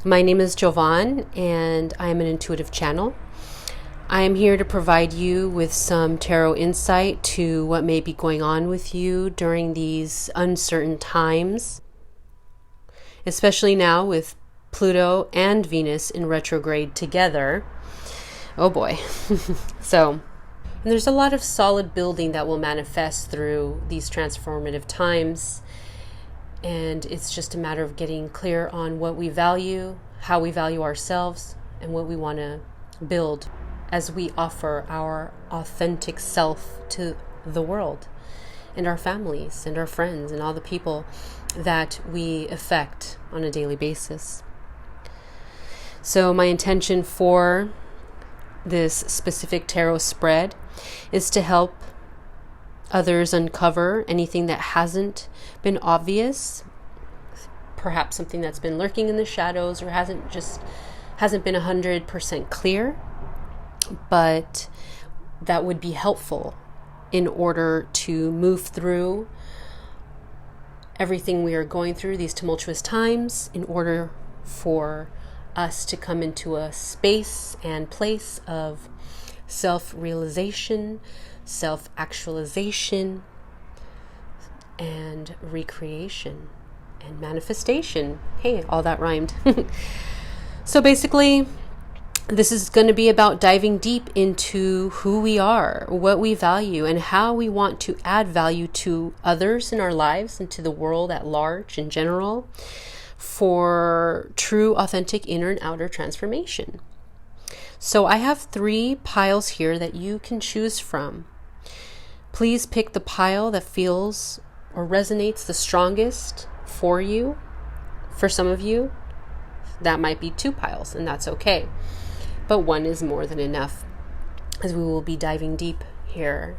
My name is Jovan, and I am an intuitive channel. I am here to provide you with some tarot insight to what may be going on with you during these uncertain times, especially now with Pluto and Venus in retrograde together. Oh boy. And there's a lot of solid building that will manifest through these transformative times. And it's just a matter of getting clear on what we value, how we value ourselves, and what we want to build as we offer our authentic self to the world and our families and our friends and all the people that we affect on a daily basis. So my intention for this specific tarot spread is to help others uncover anything that hasn't been obvious, perhaps something that's been lurking in the shadows or hasn't been 100% clear, but that would be helpful in order to move through everything we are going through, these tumultuous times, in order for us to come into a space and place of self-realization, self-actualization, and recreation and manifestation. Hey, all that rhymed. So basically, this is going to be about diving deep into who we are, what we value, and how we want to add value to others in our lives and to the world at large in general for true, authentic inner and outer transformation. So I have 3 piles here that you can choose from. Please pick the pile that feels or resonates the strongest for you. For some of you, that might be 2 piles, and that's okay. But 1 is more than enough, as we will be diving deep here.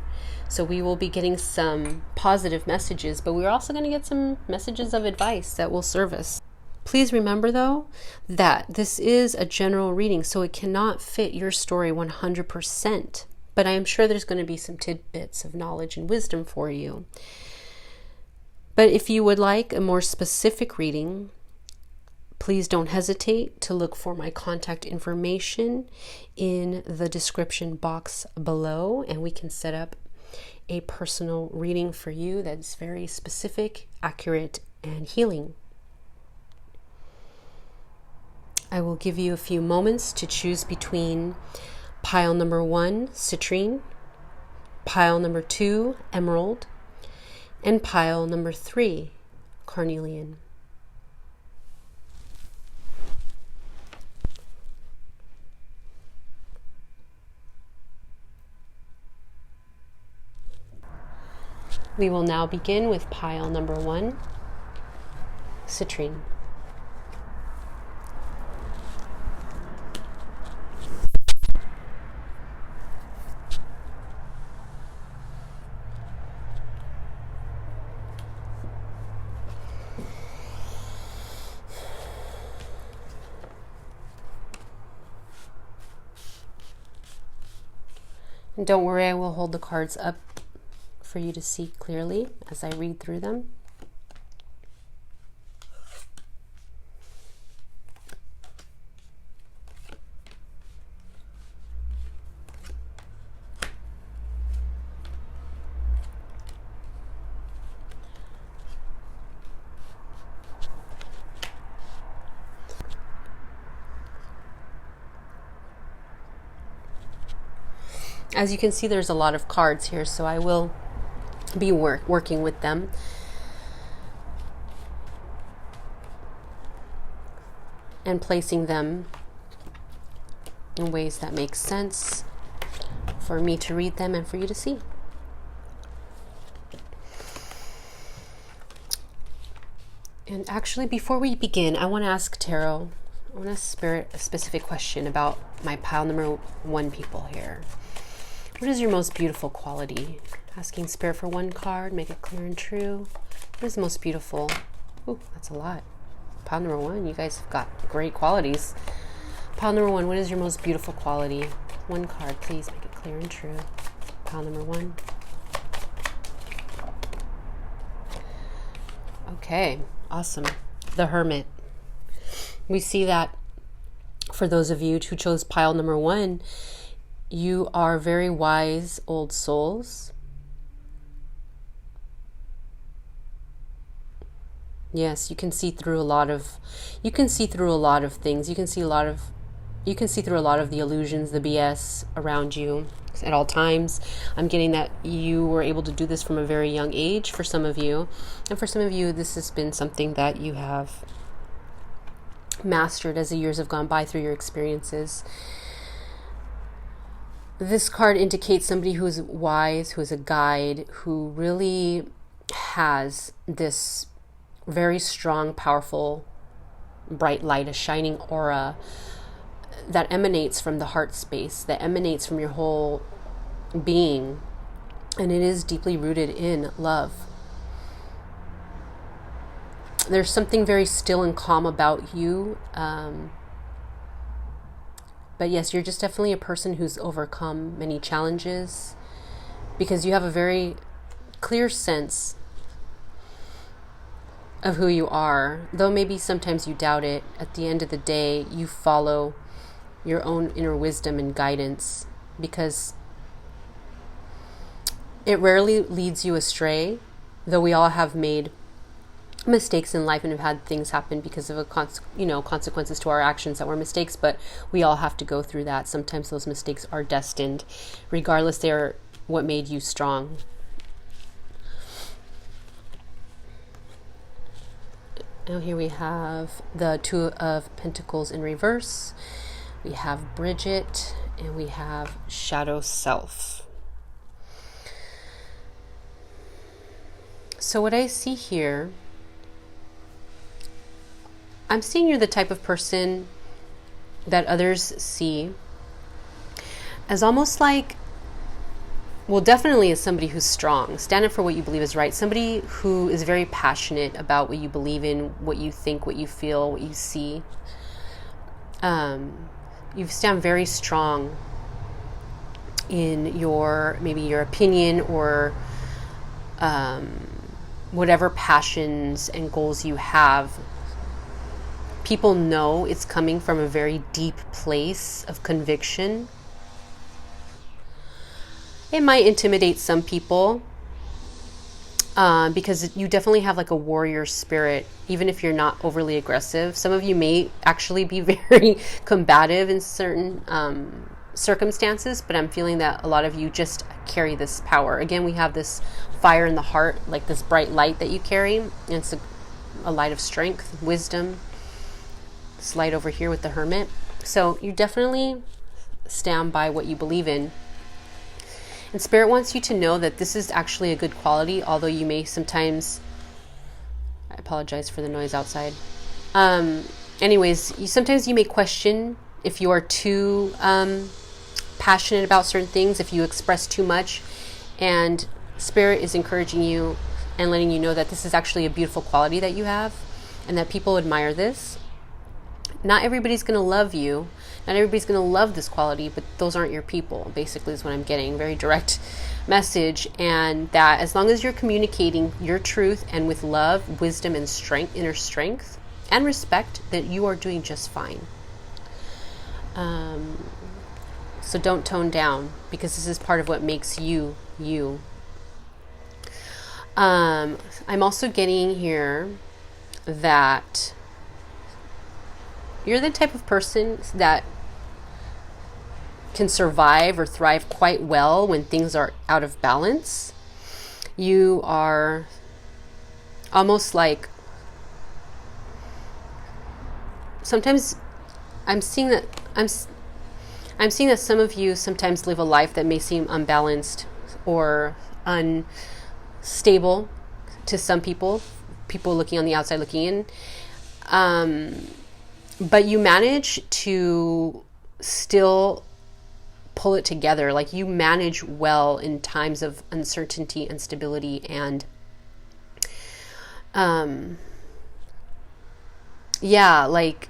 So we will be getting some positive messages, but we're also going to get some messages of advice that will serve us. Please remember, though, that this is a general reading, so it cannot fit your story 100%. But I am sure there's going to be some tidbits of knowledge and wisdom for you. But if you would like a more specific reading, please don't hesitate to look for my contact information in the description box below, and we can set up a personal reading for you that's very specific, accurate, and healing. I will give you a few moments to choose between pile number 1, citrine, pile number 2, emerald, and pile number 3, carnelian. We will now begin with pile number 1, citrine. And don't worry, I will hold the cards up for you to see clearly as I read through them. As you can see, there's a lot of cards here, so I will be working with them. And placing them in ways that make sense for me to read them and for you to see. And actually, before we begin, I want to ask Tarot, I want to ask Spirit a specific question about my pile number 1 people here. What is your most beautiful quality? Asking Spirit for 1 card, make it clear and true. What is the most beautiful? Ooh, that's a lot. Pile number 1, you guys have got great qualities. Pile number 1, what is your most beautiful quality? 1 card, please make it clear and true. Pile number 1. Okay, awesome. The Hermit. We see that for those of you who chose pile number 1, you are very wise old souls. Yes, you can see through a lot of things. You can see through a lot of the illusions, the BS around you at all times. I'm getting that you were able to do this from a very young age for some of you. And for some of you, this has been something that you have mastered as the years have gone by through your experiences. This card indicates somebody who is wise, who is a guide, who really has this very strong, powerful, bright light, a shining aura that emanates from the heart space, that emanates from your whole being, and it is deeply rooted in love. There's something very still and calm about you, but yes, you're just definitely a person who's overcome many challenges because you have a very clear sense of who you are, though maybe sometimes you doubt it. At the end of the day, you follow your own inner wisdom and guidance because it rarely leads you astray, though we all have made mistakes in life and have had things happen because of consequences to our actions that were mistakes, but we all have to go through that. Sometimes those mistakes are destined. Regardless, they're what made you strong. Now here we have the Two of Pentacles in reverse. We have Bridget, and we have Shadow Self. So what I see here, I'm seeing you're the type of person that others see as almost like, well, definitely as somebody who's strong, stand up for what you believe is right, somebody who is very passionate about what you believe in, what you think, what you feel, what you see. You stand very strong in maybe your opinion or whatever passions and goals you have. People know it's coming from a very deep place of conviction. It might intimidate some people because you definitely have like a warrior spirit, even if you're not overly aggressive. Some of you may actually be very combative in certain circumstances, but I'm feeling that a lot of you just carry this power. Again, we have this fire in the heart, like this bright light that you carry. And it's a light of strength, wisdom. This light over here with the Hermit. So you definitely stand by what you believe in. And Spirit wants you to know that this is actually a good quality, although you may sometimes, I apologize for the noise outside. Sometimes you may question if you are too passionate about certain things, if you express too much, and Spirit is encouraging you and letting you know that this is actually a beautiful quality that you have and that people admire this. Not everybody's going to love you. Not everybody's going to love this quality, but those aren't your people, basically is what I'm getting. Very direct message. And that as long as you're communicating your truth and with love, wisdom, and strength, inner strength, and respect, that you are doing just fine. So don't tone down, because this is part of what makes you, you. I'm also getting here that you're the type of person that can survive or thrive quite well when things are out of balance. You are almost like, sometimes I'm seeing that some of you sometimes live a life that may seem unbalanced or unstable to some people looking on the outside looking in. But you manage to still pull it together. Like you manage well in times of uncertainty, instability, and like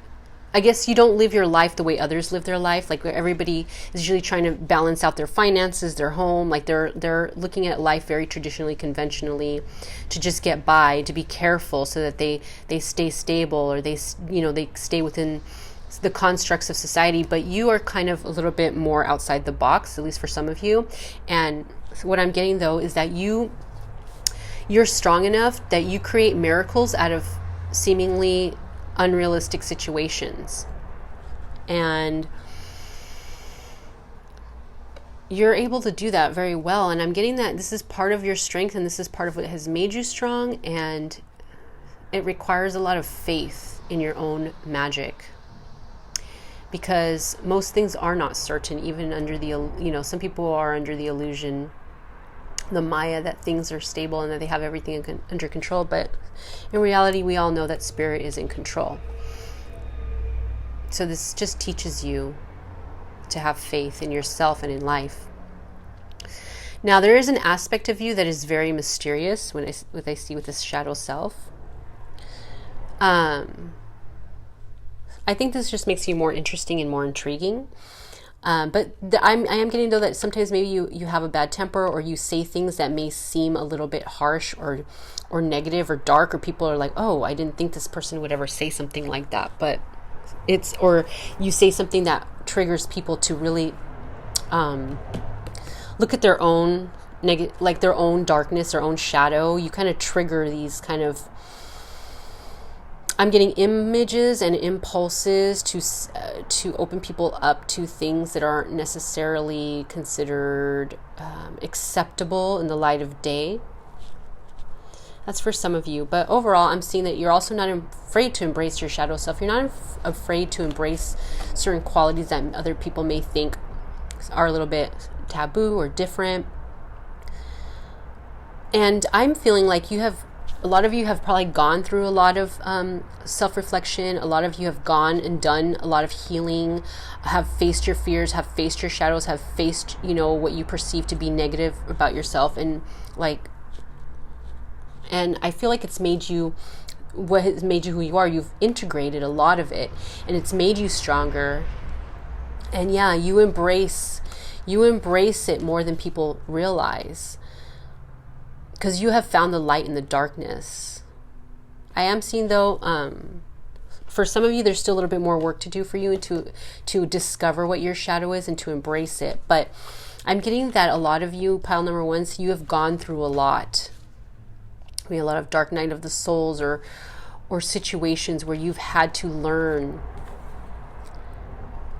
I guess you don't live your life the way others live their life. Like everybody is usually trying to balance out their finances, their home. Like they're looking at life very traditionally, conventionally, to just get by, to be careful so that they stay stable, or they stay within the constructs of society. But you are kind of a little bit more outside the box, at least for some of you. And what I'm getting though is that you're strong enough that you create miracles out of seemingly unrealistic situations, and you're able to do that very well. And I'm getting that this is part of your strength, and this is part of what has made you strong, and it requires a lot of faith in your own magic, because most things are not certain, even under the some people are under the illusion, the Maya, that things are stable and that they have everything under control. But in reality, we all know that spirit is in control. So this just teaches you to have faith in yourself and in life. Now, there is an aspect of you that is very mysterious when I see with this shadow self. I think this just makes you more interesting and more intriguing. But I am getting though that sometimes maybe you have a bad temper, or you say things that may seem a little bit harsh or negative or dark, or people are like, oh, I didn't think this person would ever say something like that. But or you say something that triggers people to really look at their own like their own darkness, their own shadow. You kind of trigger these kind of, I'm getting images and impulses to open people up to things that aren't necessarily considered acceptable in the light of day. That's for some of you. But overall, I'm seeing that you're also not afraid to embrace your shadow self. You're not afraid to embrace certain qualities that other people may think are a little bit taboo or different. And I'm feeling like a lot of you have probably gone through a lot of self-reflection. A lot of you have gone and done a lot of healing, have faced your fears, have faced your shadows, have faced, what you perceive to be negative about yourself. And I feel like it's made you, what has made you who you are. You've integrated a lot of it, and it's made you stronger. And yeah, you embrace it more than people realize, because you have found the light in the darkness. I am seeing though, for some of you, there's still a little bit more work to do for you to discover what your shadow is and to embrace it. But I'm getting that a lot of you, pile number one, so you have gone through a lot. We have a lot of dark night of the souls or situations where you've had to learn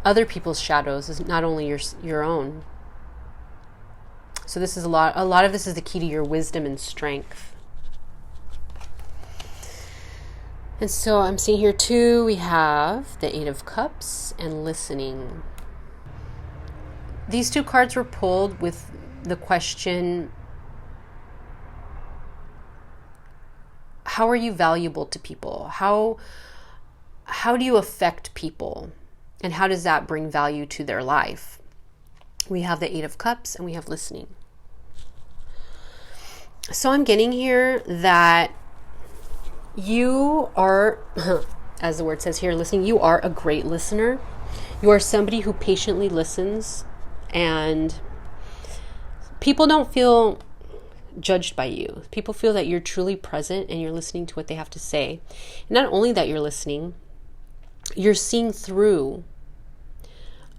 other people's shadows, is not only your own. So this is a lot of this is the key to your wisdom and strength. And so I'm seeing here too, we have the Eight of Cups and listening. These two cards were pulled with the question, how are you valuable to people? How do you affect people? And how does that bring value to their life? We have the Eight of Cups and we have listening. So I'm getting here that you are, as the word says here, listening, you are a great listener. You are somebody who patiently listens, and people don't feel judged by you. People feel that you're truly present and you're listening to what they have to say. And not only that you're listening, you're seeing through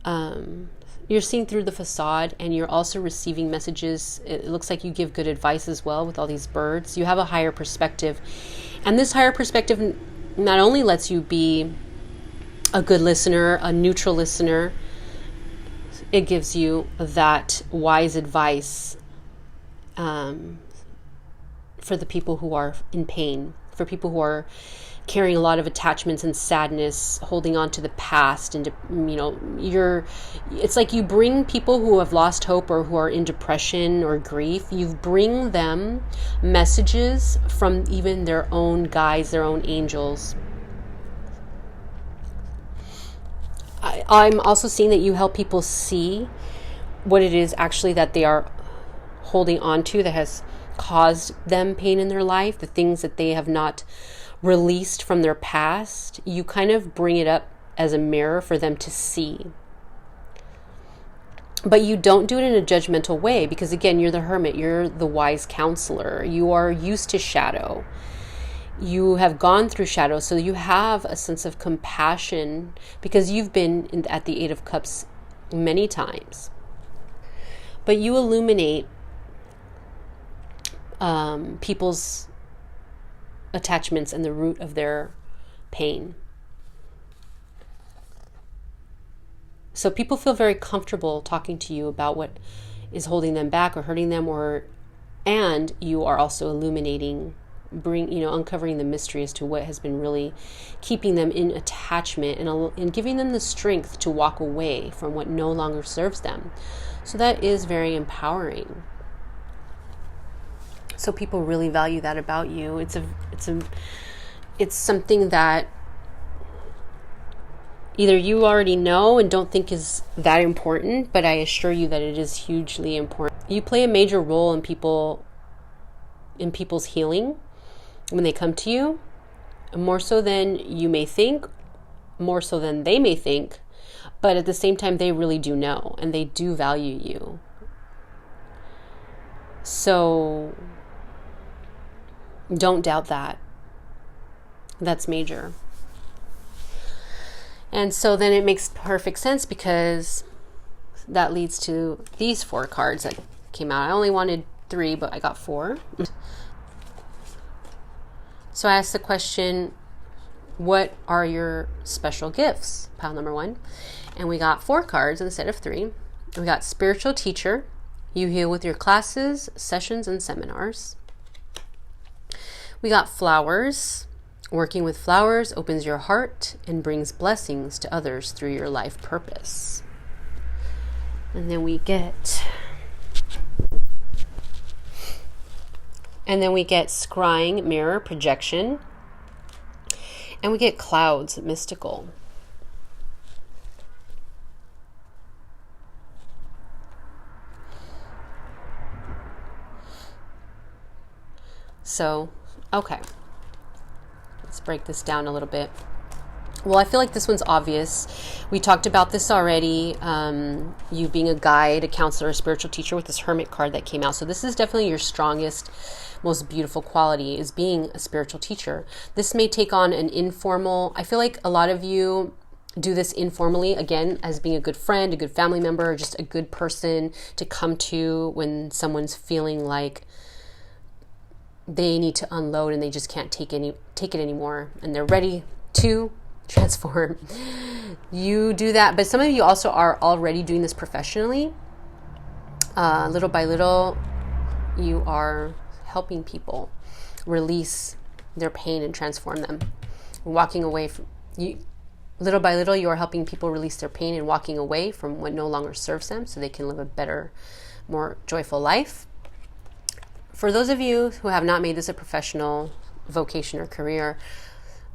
the facade, and you're also receiving messages. It looks like you give good advice as well with all these birds. You have a higher perspective, and this higher perspective not only lets you be a good listener, a neutral listener, it gives you that wise advice for the people who are in pain, for people who are carrying a lot of attachments and sadness, holding on to the past. And it's like you bring people who have lost hope or who are in depression or grief, you bring them messages from even their own guides, their own angels. I'm also seeing that you help people see what it is actually that they are holding on to that has caused them pain in their life, the things that they have not released from their past. You kind of bring it up as a mirror for them to see. But you don't do it in a judgmental way, because again, you're the hermit, you're the wise counselor. You are used to shadow. You have gone through shadow, so you have a sense of compassion because you've been at the Eight of Cups many times. But you illuminate people's attachments and the root of their pain. So people feel very comfortable talking to you about what is holding them back or hurting them, and you are also illuminating, uncovering the mystery as to what has been really keeping them in attachment and giving them the strength to walk away from what no longer serves them. So that is very empowering. So people really value that about you. It's something that either you already know and don't think is that important, but I assure you that it is hugely important. You play a major role in people's healing when they come to you, more so than you may think, more so than they may think, but at the same time, they really do know and they do value you. So don't doubt that. That's major. And so then it makes perfect sense, because that leads to these 4 cards that came out. I only wanted 3, but I got 4. So I asked the question, what are your special gifts? Pile number 1. And we got 4 cards instead of 3. We got spiritual teacher. You heal with your classes, sessions, and seminars. We got flowers. Working with flowers opens your heart and brings blessings to others through your life purpose. And then we get scrying, mirror, projection. And we get clouds, mystical. So, okay. Let's break this down a little bit. Well, I feel like this one's obvious. We talked about this already. You being a guide, a counselor, a spiritual teacher, with this Hermit card that came out. So this is definitely your strongest, most beautiful quality, is being a spiritual teacher. This may take on an informal, I feel like a lot of you do this informally, again, as being a good friend, a good family member, or just a good person to come to when someone's feeling like they need to unload and they just can't take it anymore and they're ready to transform. You do that, but some of you also are already doing this professionally. Little by little, you are helping people release their pain and transform them. Walking away from you. Little by little, you are helping people release their pain and walking away from what no longer serves them so they can live a better, more joyful life. For those of you who have not made this a professional vocation or career,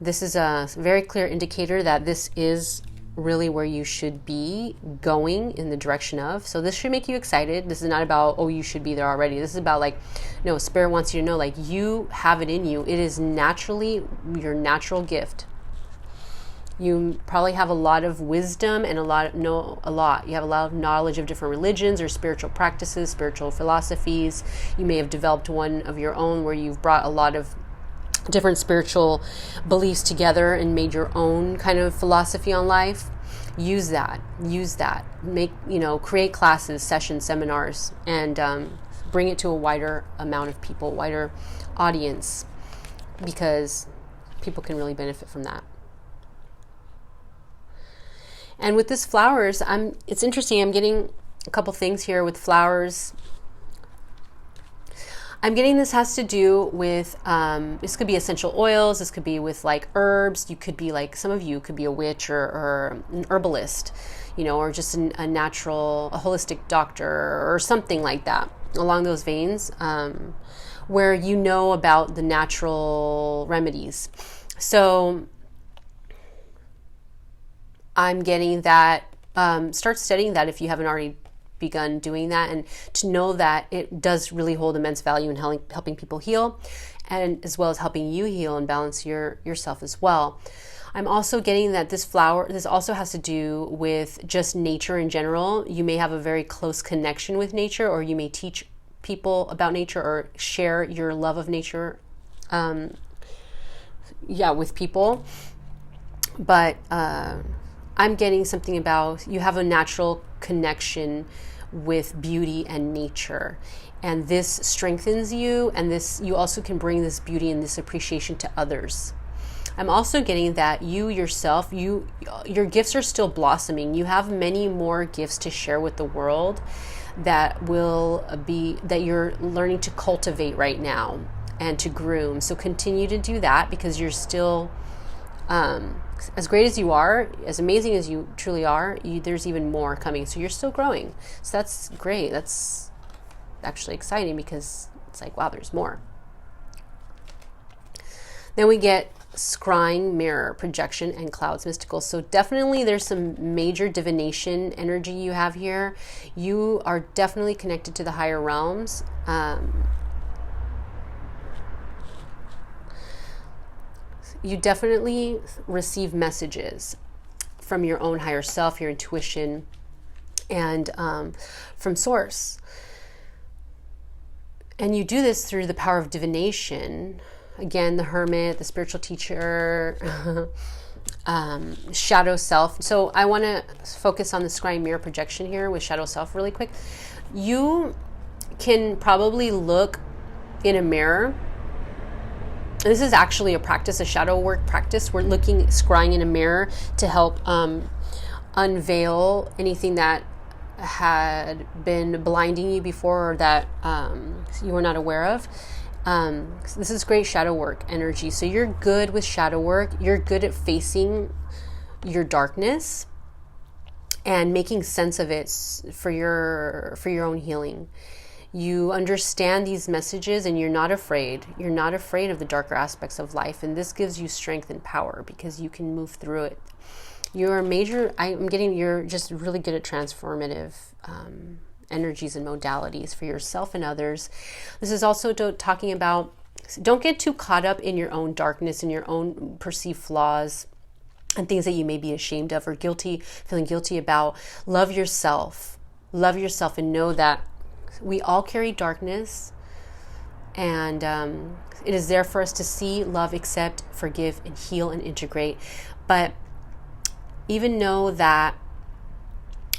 this is a very clear indicator that this is really where you should be going in the direction of. So this should make you excited. This is not about, oh, you should be there already. This is about like, no, Spirit wants you to know, like, you have it in you. It is naturally your natural gift. You probably have a lot of wisdom and you have a lot of knowledge of different religions or spiritual practices, spiritual philosophies. You may have developed one of your own where you've brought a lot of different spiritual beliefs together and made your own kind of philosophy on life. Use that. Create classes, sessions, seminars, and bring it to a wider amount of people, wider audience, because people can really benefit from that. And with this flowers, it's interesting. I'm getting a couple things here with flowers. I'm getting this has to do with, this could be essential oils. This could be with like herbs. You could be like, some of you could be a witch or an herbalist, or just a holistic doctor or something like that along those veins, where you know about the natural remedies. So I'm getting that, start studying that if you haven't already begun doing that, and to know that it does really hold immense value in helping people heal, and as well as helping you heal and balance yourself as well. I'm also getting that this also has to do with just nature in general. You may have a very close connection with nature, or you may teach people about nature or share your love of nature with people. But I'm getting something about you have a natural connection with beauty and nature, and this strengthens you, and you also can bring this beauty and this appreciation to others. I'm also getting that you yourself, your gifts are still blossoming. You have many more gifts to share with the world that you're learning to cultivate right now and to groom. So continue to do that, because you're still as great as you are, as amazing as you truly are, there's even more coming. So you're still growing. So that's great. That's actually exciting, because it's like, wow, there's more. Then we get scrying, mirror, projection, and clouds, mystical. So definitely there's some major divination energy you have here. You are definitely connected to the higher realms. You definitely receive messages from your own higher self, your intuition, and from source. And you do this through the power of divination. Again, the hermit, the spiritual teacher, shadow self. So I want to focus on the scrying mirror projection here with shadow self really quick. You can probably look in a mirror. This is actually a practice, a shadow work practice. We're scrying in a mirror to help unveil anything that had been blinding you before, or that you were not aware of. This is great shadow work energy. So you're good with shadow work. You're good at facing your darkness and making sense of it for your own healing. You understand these messages, and you're not afraid. You're not afraid of the darker aspects of life, and this gives you strength and power because you can move through it. You're just really good at transformative energies and modalities for yourself and others. This is also talking about, don't get too caught up in your own darkness and your own perceived flaws and things that you may be ashamed of or feeling guilty about. Love yourself and know that we all carry darkness, and it is there for us to see, love, accept, forgive, and heal and integrate. But even know that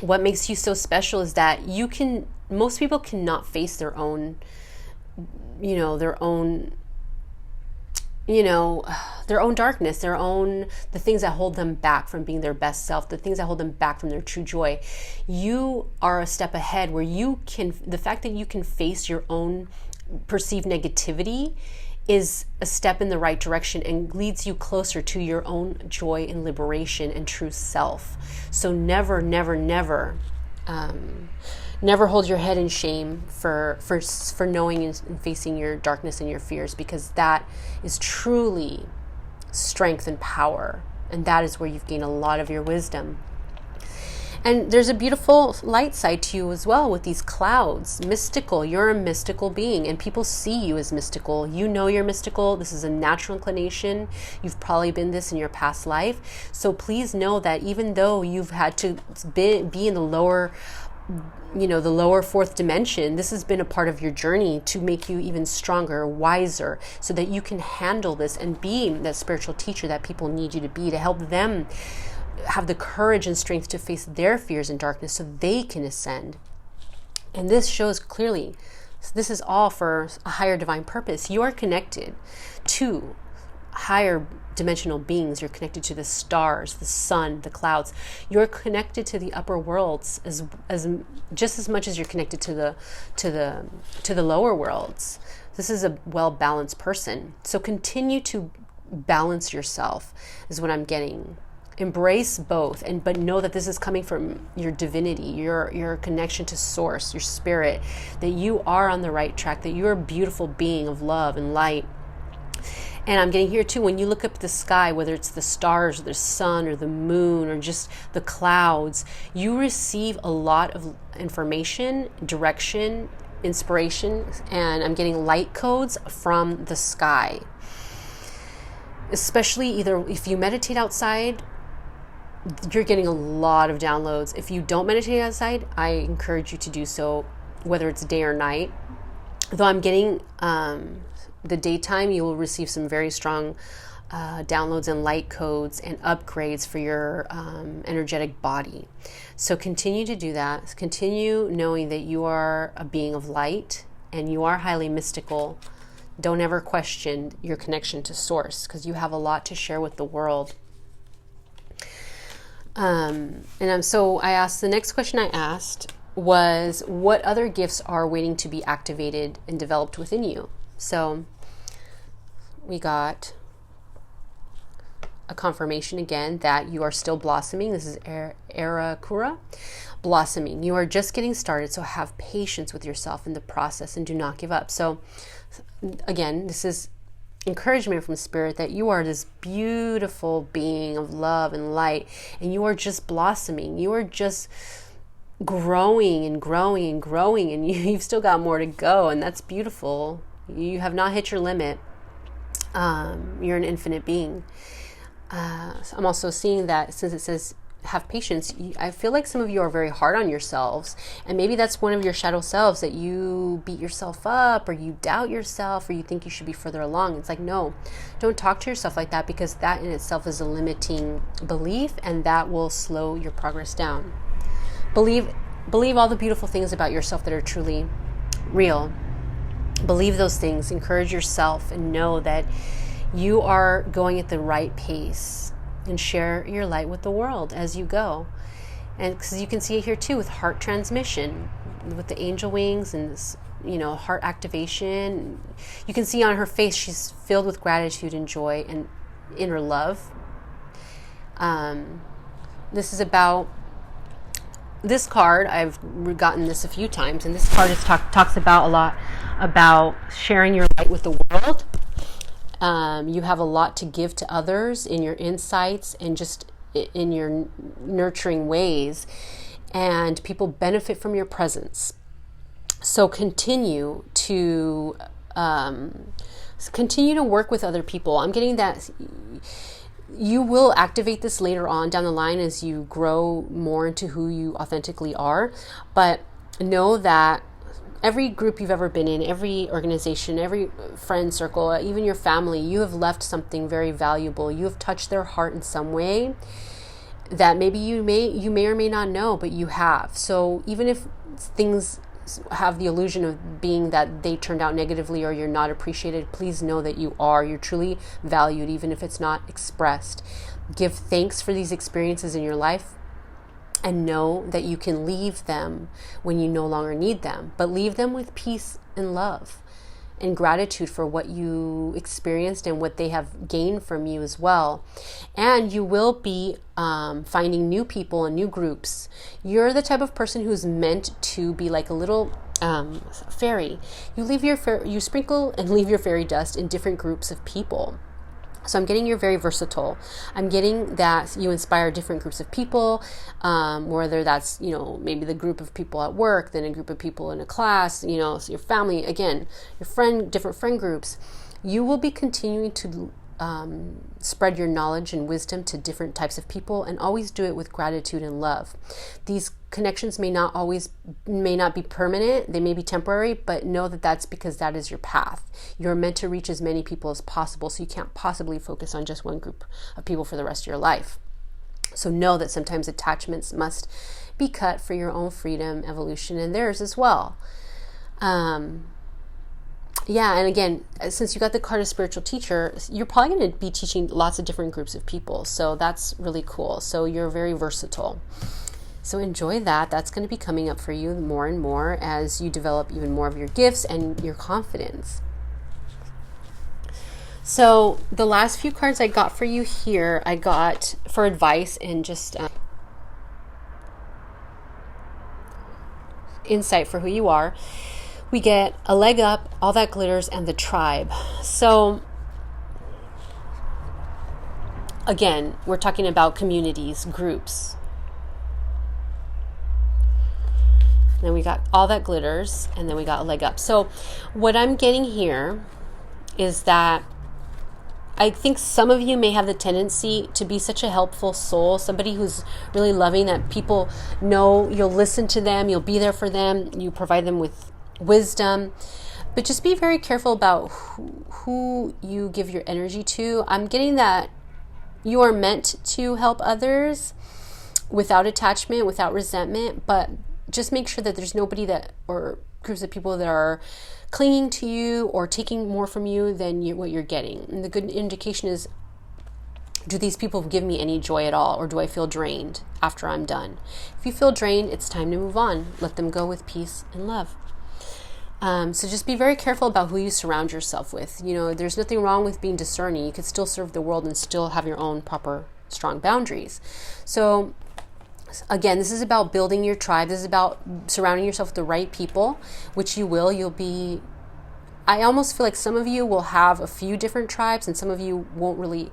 what makes you so special is that most people cannot face their own darkness, the things that hold them back from being their best self, the things that hold them back from their true joy. You are a step ahead where the fact that you can face your own perceived negativity is a step in the right direction and leads you closer to your own joy and liberation and true self. So never, never, never, never hold your head in shame for knowing and facing your darkness and your fears, because that is truly strength and power, and that is where you've gained a lot of your wisdom. And there's a beautiful light side to you as well with these clouds. Mystical. You're a mystical being, and people see you as mystical. You know you're mystical. This is a natural inclination. You've probably been this in your past life. So please know that even though you've had to be in the lower fourth dimension, this has been a part of your journey to make you even stronger, wiser, so that you can handle this and be that spiritual teacher that people need you to be, to help them have the courage and strength to face their fears and darkness so they can ascend. And this shows clearly, this is all for a higher divine purpose. You are connected to higher dimensional beings. You're connected to the stars, the sun, the clouds. You're connected to the upper worlds as just as much as you're connected to the lower worlds. This is a well-balanced person. So continue to balance yourself is what I'm getting. Embrace both, but know that this is coming from your divinity, your connection to source, your spirit, that you are on the right track, that you're a beautiful being of love and light. And I'm getting here too, when you look up at the sky, whether it's the stars or the sun or the moon or just the clouds, you receive a lot of information, direction, inspiration, and I'm getting light codes from the sky. especially either if you meditate outside, you're getting a lot of downloads. If you don't meditate outside, I encourage you to do so, whether it's day or night. Though I'm getting the daytime, you will receive some very strong downloads and light codes and upgrades for your energetic body. So continue to do that. Continue knowing that you are a being of light and you are highly mystical. Don't ever question your connection to source, because you have a lot to share with the world. So I asked, the next question I asked was, what other gifts are waiting to be activated and developed within you? So we got a confirmation again that you are still blossoming. This is Arakura, blossoming. You are just getting started, so have patience with yourself in the process and do not give up. So again, this is encouragement from Spirit that you are this beautiful being of love and light, and you are just blossoming. You are just growing and growing and growing, and you've still got more to go, and that's beautiful. You have not hit your limit. You're an infinite being. So I'm also seeing that since it says have patience, I feel like some of you are very hard on yourselves, and maybe that's one of your shadow selves, that you beat yourself up, or you doubt yourself, or you think you should be further along. It's like, no, don't talk to yourself like that, because that in itself is a limiting belief, and that will slow your progress down. Believe all the beautiful things about yourself that are truly real. Believe those things. Encourage yourself and know that you are going at the right pace, and share your light with the world as you go. And because you can see it here too with heart transmission, with the angel wings and this, heart activation. You can see on her face she's filled with gratitude and joy and inner love. This is about this card. I've gotten this a few times, and this card talks about a lot about sharing your light with the world. You have a lot to give to others in your insights and just in your nurturing ways, and people benefit from your presence. So continue to work with other people. I'm getting that you will activate this later on down the line as you grow more into who you authentically are, but know that every group you've ever been in, every organization, every friend circle, even your family, you have left something very valuable. You have touched their heart in some way that maybe you may or may not know, but you have. So even if things have the illusion of being that they turned out negatively or you're not appreciated, please know that you're truly valued, even if it's not expressed. Give thanks for these experiences in your life, and know that you can leave them when you no longer need them, but leave them with peace and love and gratitude for what you experienced and what they have gained from you as well. And you will be finding new people and new groups. You're the type of person who's meant to be like a little fairy. You sprinkle and leave your fairy dust in different groups of people. So I'm getting you're very versatile. I'm getting that you inspire different groups of people, whether that's, maybe the group of people at work, then a group of people in a class, so your family, again, different friend groups. You will be continuing to spread your knowledge and wisdom to different types of people, and always do it with gratitude and love. These connections may not be permanent, they may be temporary, but know that that's because that is your path. You're meant to reach as many people as possible, so you can't possibly focus on just one group of people for the rest of your life. So know that sometimes attachments must be cut for your own freedom, evolution, and theirs as well. And again, since you got the card of spiritual teacher, you're probably going to be teaching lots of different groups of people. So that's really cool. So you're very versatile. So enjoy that. That's going to be coming up for you more and more as you develop even more of your gifts and your confidence. So the last few cards I got for you here, I got for advice and just insight for who you are. We get a leg up, all that glitters, and the tribe. So again, we're talking about communities, groups. Then we got all that glitters, and then we got a leg up. So what I'm getting here is that I think some of you may have the tendency to be such a helpful soul, somebody who's really loving, that people know you'll listen to them, you'll be there for them, you provide them with wisdom. But just be very careful about who you give your energy to. I'm getting that you are meant to help others without attachment, without resentment, but just make sure that there's nobody that, or groups of people that are clinging to you or taking more from you than what you're getting. And the good indication is, do these people give me any joy at all, or do I feel drained after I'm done? If you feel drained, it's time to move on. Let them go with peace and love. So just be very careful about who you surround yourself with. You know, there's nothing wrong with being discerning. You could still serve the world and still have your own proper, strong boundaries. So again, this is about building your tribe. This is about surrounding yourself with the right people, which you will. You'll be, I almost feel like some of you will have a few different tribes and some of you won't really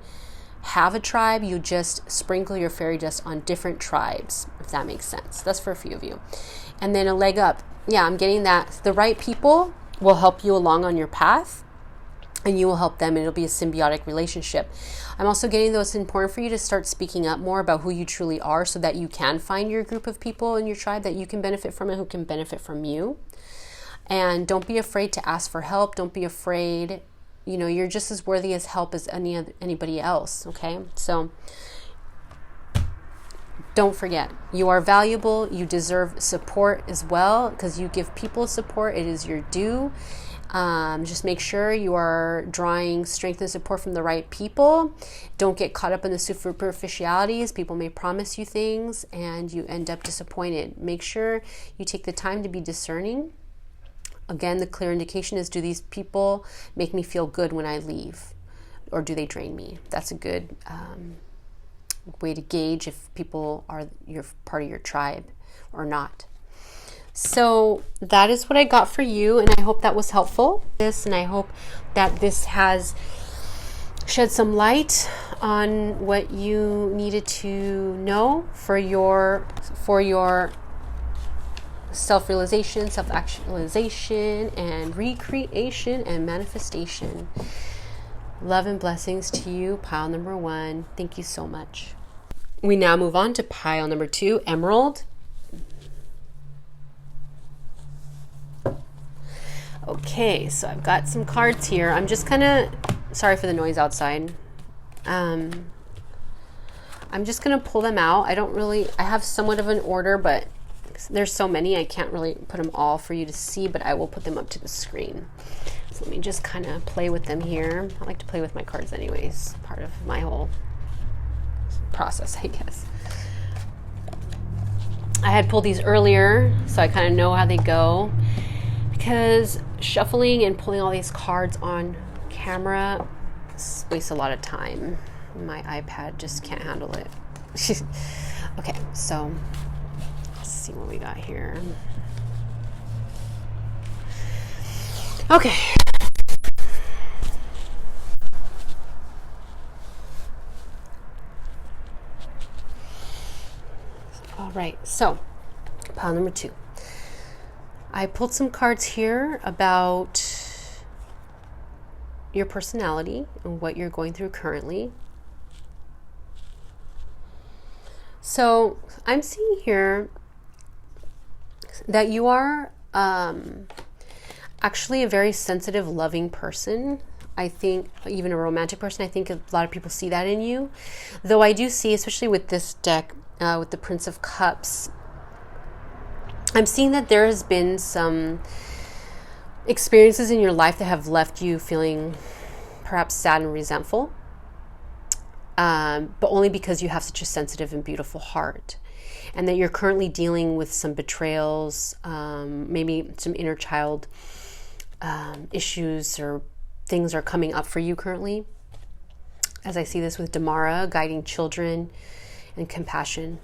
have a tribe. You just sprinkle your fairy dust on different tribes, if that makes sense. That's for a few of you. And then a leg up. Yeah, I'm getting that. The right people will help you along on your path, and you will help them, and it'll be a symbiotic relationship. I'm also getting, though, it's important for you to start speaking up more about who you truly are, so that you can find your group of people in your tribe that you can benefit from and who can benefit from you. And don't be afraid to ask for help. Don't be afraid. You know, you're just as worthy as help as anybody else, okay? So don't forget, you are valuable. You deserve support as well, because you give people support. It is your due. Just make sure you are drawing strength and support from the right people. Don't get caught up in the superficialities. People may promise you things and you end up disappointed. Make sure you take the time to be discerning. Again, the clear indication is, do these people make me feel good when I leave, or do they drain me? That's a good way to gauge if people are part of your tribe or not. So that is what I got for you, and I hope that was helpful. And I hope that this has shed some light on what you needed to know for your self-realization, self-actualization, and recreation and manifestation. Love and blessings to you, pile number 1. Thank you so much. We now move on to pile number 2, Emerald. Okay, so I've got some cards here. I'm just kind of, sorry for the noise outside. I'm just going to pull them out. I have somewhat of an order, but there's so many, I can't really put them all for you to see, but I will put them up to the screen. So let me just kind of play with them here. I like to play with my cards anyways, part of my whole process, I guess. I had pulled these earlier, so I kind of know how they go, because shuffling and pulling all these cards on camera wastes a lot of time. My iPad just can't handle it. Okay, so let's see what we got here. Okay. All right, so pile number 2. I pulled some cards here about your personality and what you're going through currently. So I'm seeing here that you are actually a very sensitive, loving person. I think even a romantic person. I think a lot of people see that in you. Though I do see, especially with this deck, with the Prince of Cups, I'm seeing that there has been some experiences in your life that have left you feeling perhaps sad and resentful, but only because you have such a sensitive and beautiful heart, and that you're currently dealing with some betrayals, maybe some inner child issues, or things are coming up for you currently. As I see this with Damara, guiding children and compassion.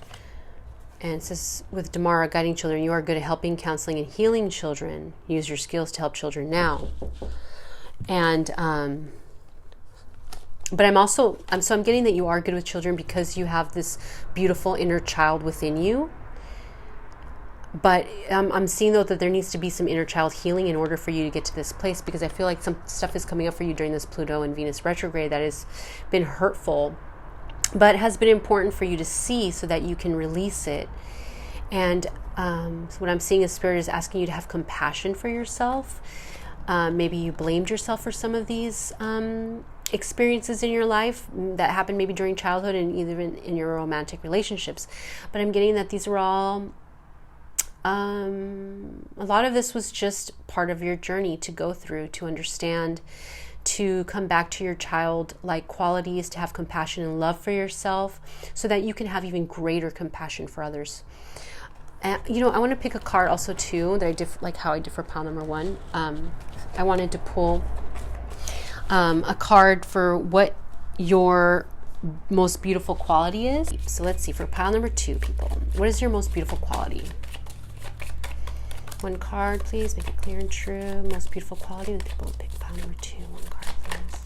And it says with Damara, guiding children, you are good at helping, counseling, and healing children. Use your skills to help children now. And but I'm getting that you are good with children because you have this beautiful inner child within you. But I'm seeing, though, that there needs to be some inner child healing in order for you to get to this place, because I feel like some stuff is coming up for you during this Pluto and Venus retrograde that has been hurtful, but has been important for you to see so that you can release it. And so what I'm seeing is Spirit is asking you to have compassion for yourself. Maybe you blamed yourself for some of these experiences in your life that happened maybe during childhood and either in your romantic relationships. But I'm getting that these are all... a lot of this was just part of your journey to go through, to understand, to come back to your childlike qualities, to have compassion and love for yourself so that you can have even greater compassion for others. And, I want to pick a card also too that like how I differ pile number 1. I wanted to pull a card for what your most beautiful quality is. So let's see, for pile number 2, people, what is your most beautiful quality? One card, please. Make it clear and true. Most beautiful quality. The people will pick pile number 2. One card, please.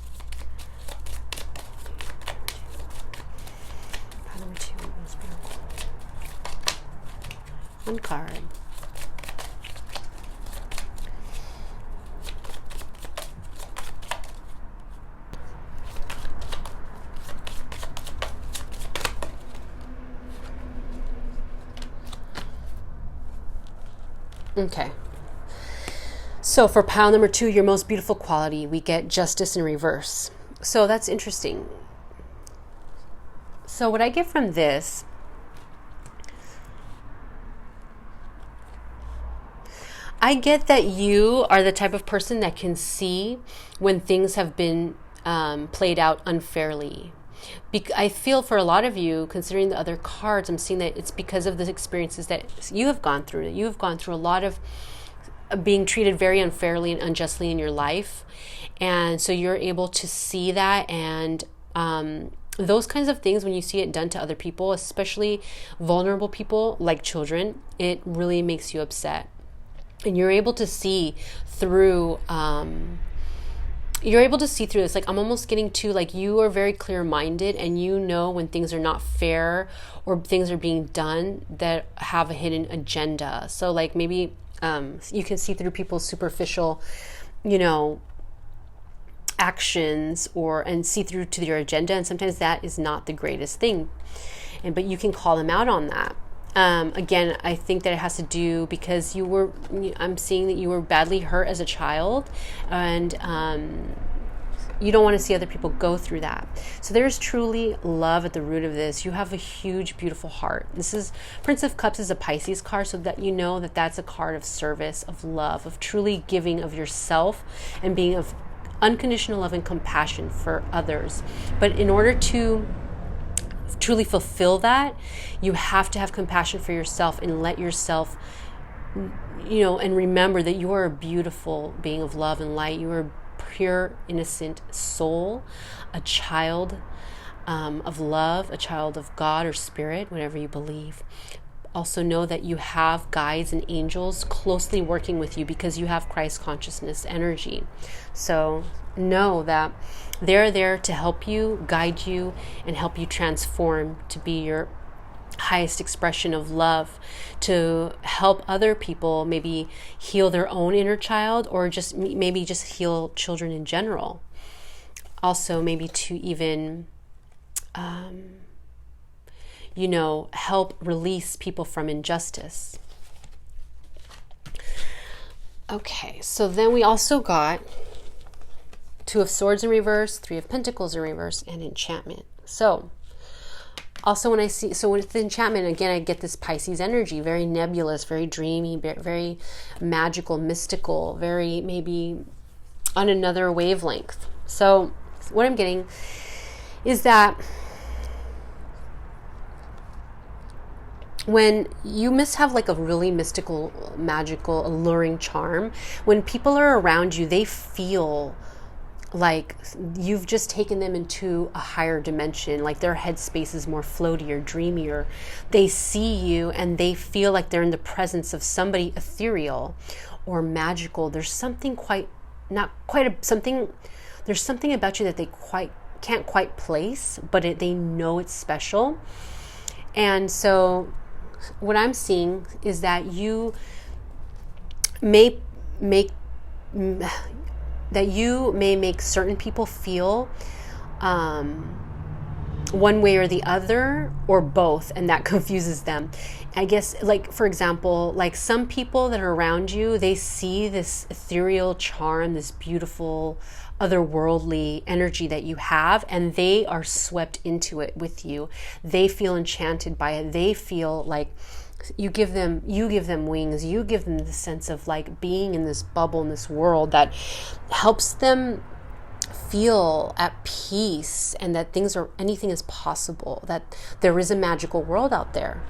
Pile number 2. Most beautiful. One card. Okay. So for pile number 2, your most beautiful quality, we get justice in reverse. So that's interesting. So what I get from this, I get that you are the type of person that can see when things have been played out unfairly. I feel for a lot of you, considering the other cards, I'm seeing that it's because of the experiences that you have gone through. That you have gone through a lot of being treated very unfairly and unjustly in your life. And so you're able to see that, and those kinds of things, when you see it done to other people, especially vulnerable people like children, it really makes you upset. And you're able to see through... this. Like, I'm almost getting to, like, you are very clear-minded, and you know when things are not fair or things are being done that have a hidden agenda. So, like, maybe you can see through people's superficial, actions and see through to their agenda. And sometimes that is not the greatest thing. But you can call them out on that. Again, I think that it has to do because I'm seeing that you were badly hurt as a child, and you don't want to see other people go through that. So there's truly love at the root of this. You have a huge, beautiful heart. This is Prince of Cups is a Pisces card, so that you know that that's a card of service, of love, of truly giving of yourself and being of unconditional love and compassion for others. But in order to truly fulfill that, you have to have compassion for yourself and let yourself, and remember that you are a beautiful being of love and light. You are a pure, innocent soul, a child of love, a child of God or spirit, whatever you believe. Also know that you have guides and angels closely working with you because you have Christ consciousness energy. So know that they're there to help you, guide you, and help you transform to be your highest expression of love, to help other people maybe heal their own inner child, or just heal children in general. Also, maybe to even help release people from injustice. Okay, so then we also got Two of Swords in reverse, Three of Pentacles in reverse, and Enchantment. So also with the Enchantment, again, I get this Pisces energy, very nebulous, very dreamy, very magical, mystical, very maybe on another wavelength. So what I'm getting is that when you have like a really mystical, magical, alluring charm, when people are around you, they feel like you've just taken them into a higher dimension, like their headspace is more floaty or dreamier. They see you and they feel like they're in the presence of somebody ethereal or magical. There's something there's something about you that they can't quite place, but they know it's special. And so what I'm seeing is that you may make certain people feel one way or the other, or both, and that confuses them. I guess, like, for example, like some people that are around you, they see this ethereal charm, this beautiful otherworldly energy that you have, and they are swept into it with you. They feel enchanted by it. They feel like you give them wings. You give them the sense of like being in this bubble, in this world that helps them feel at peace, and that anything is possible, that there is a magical world out there.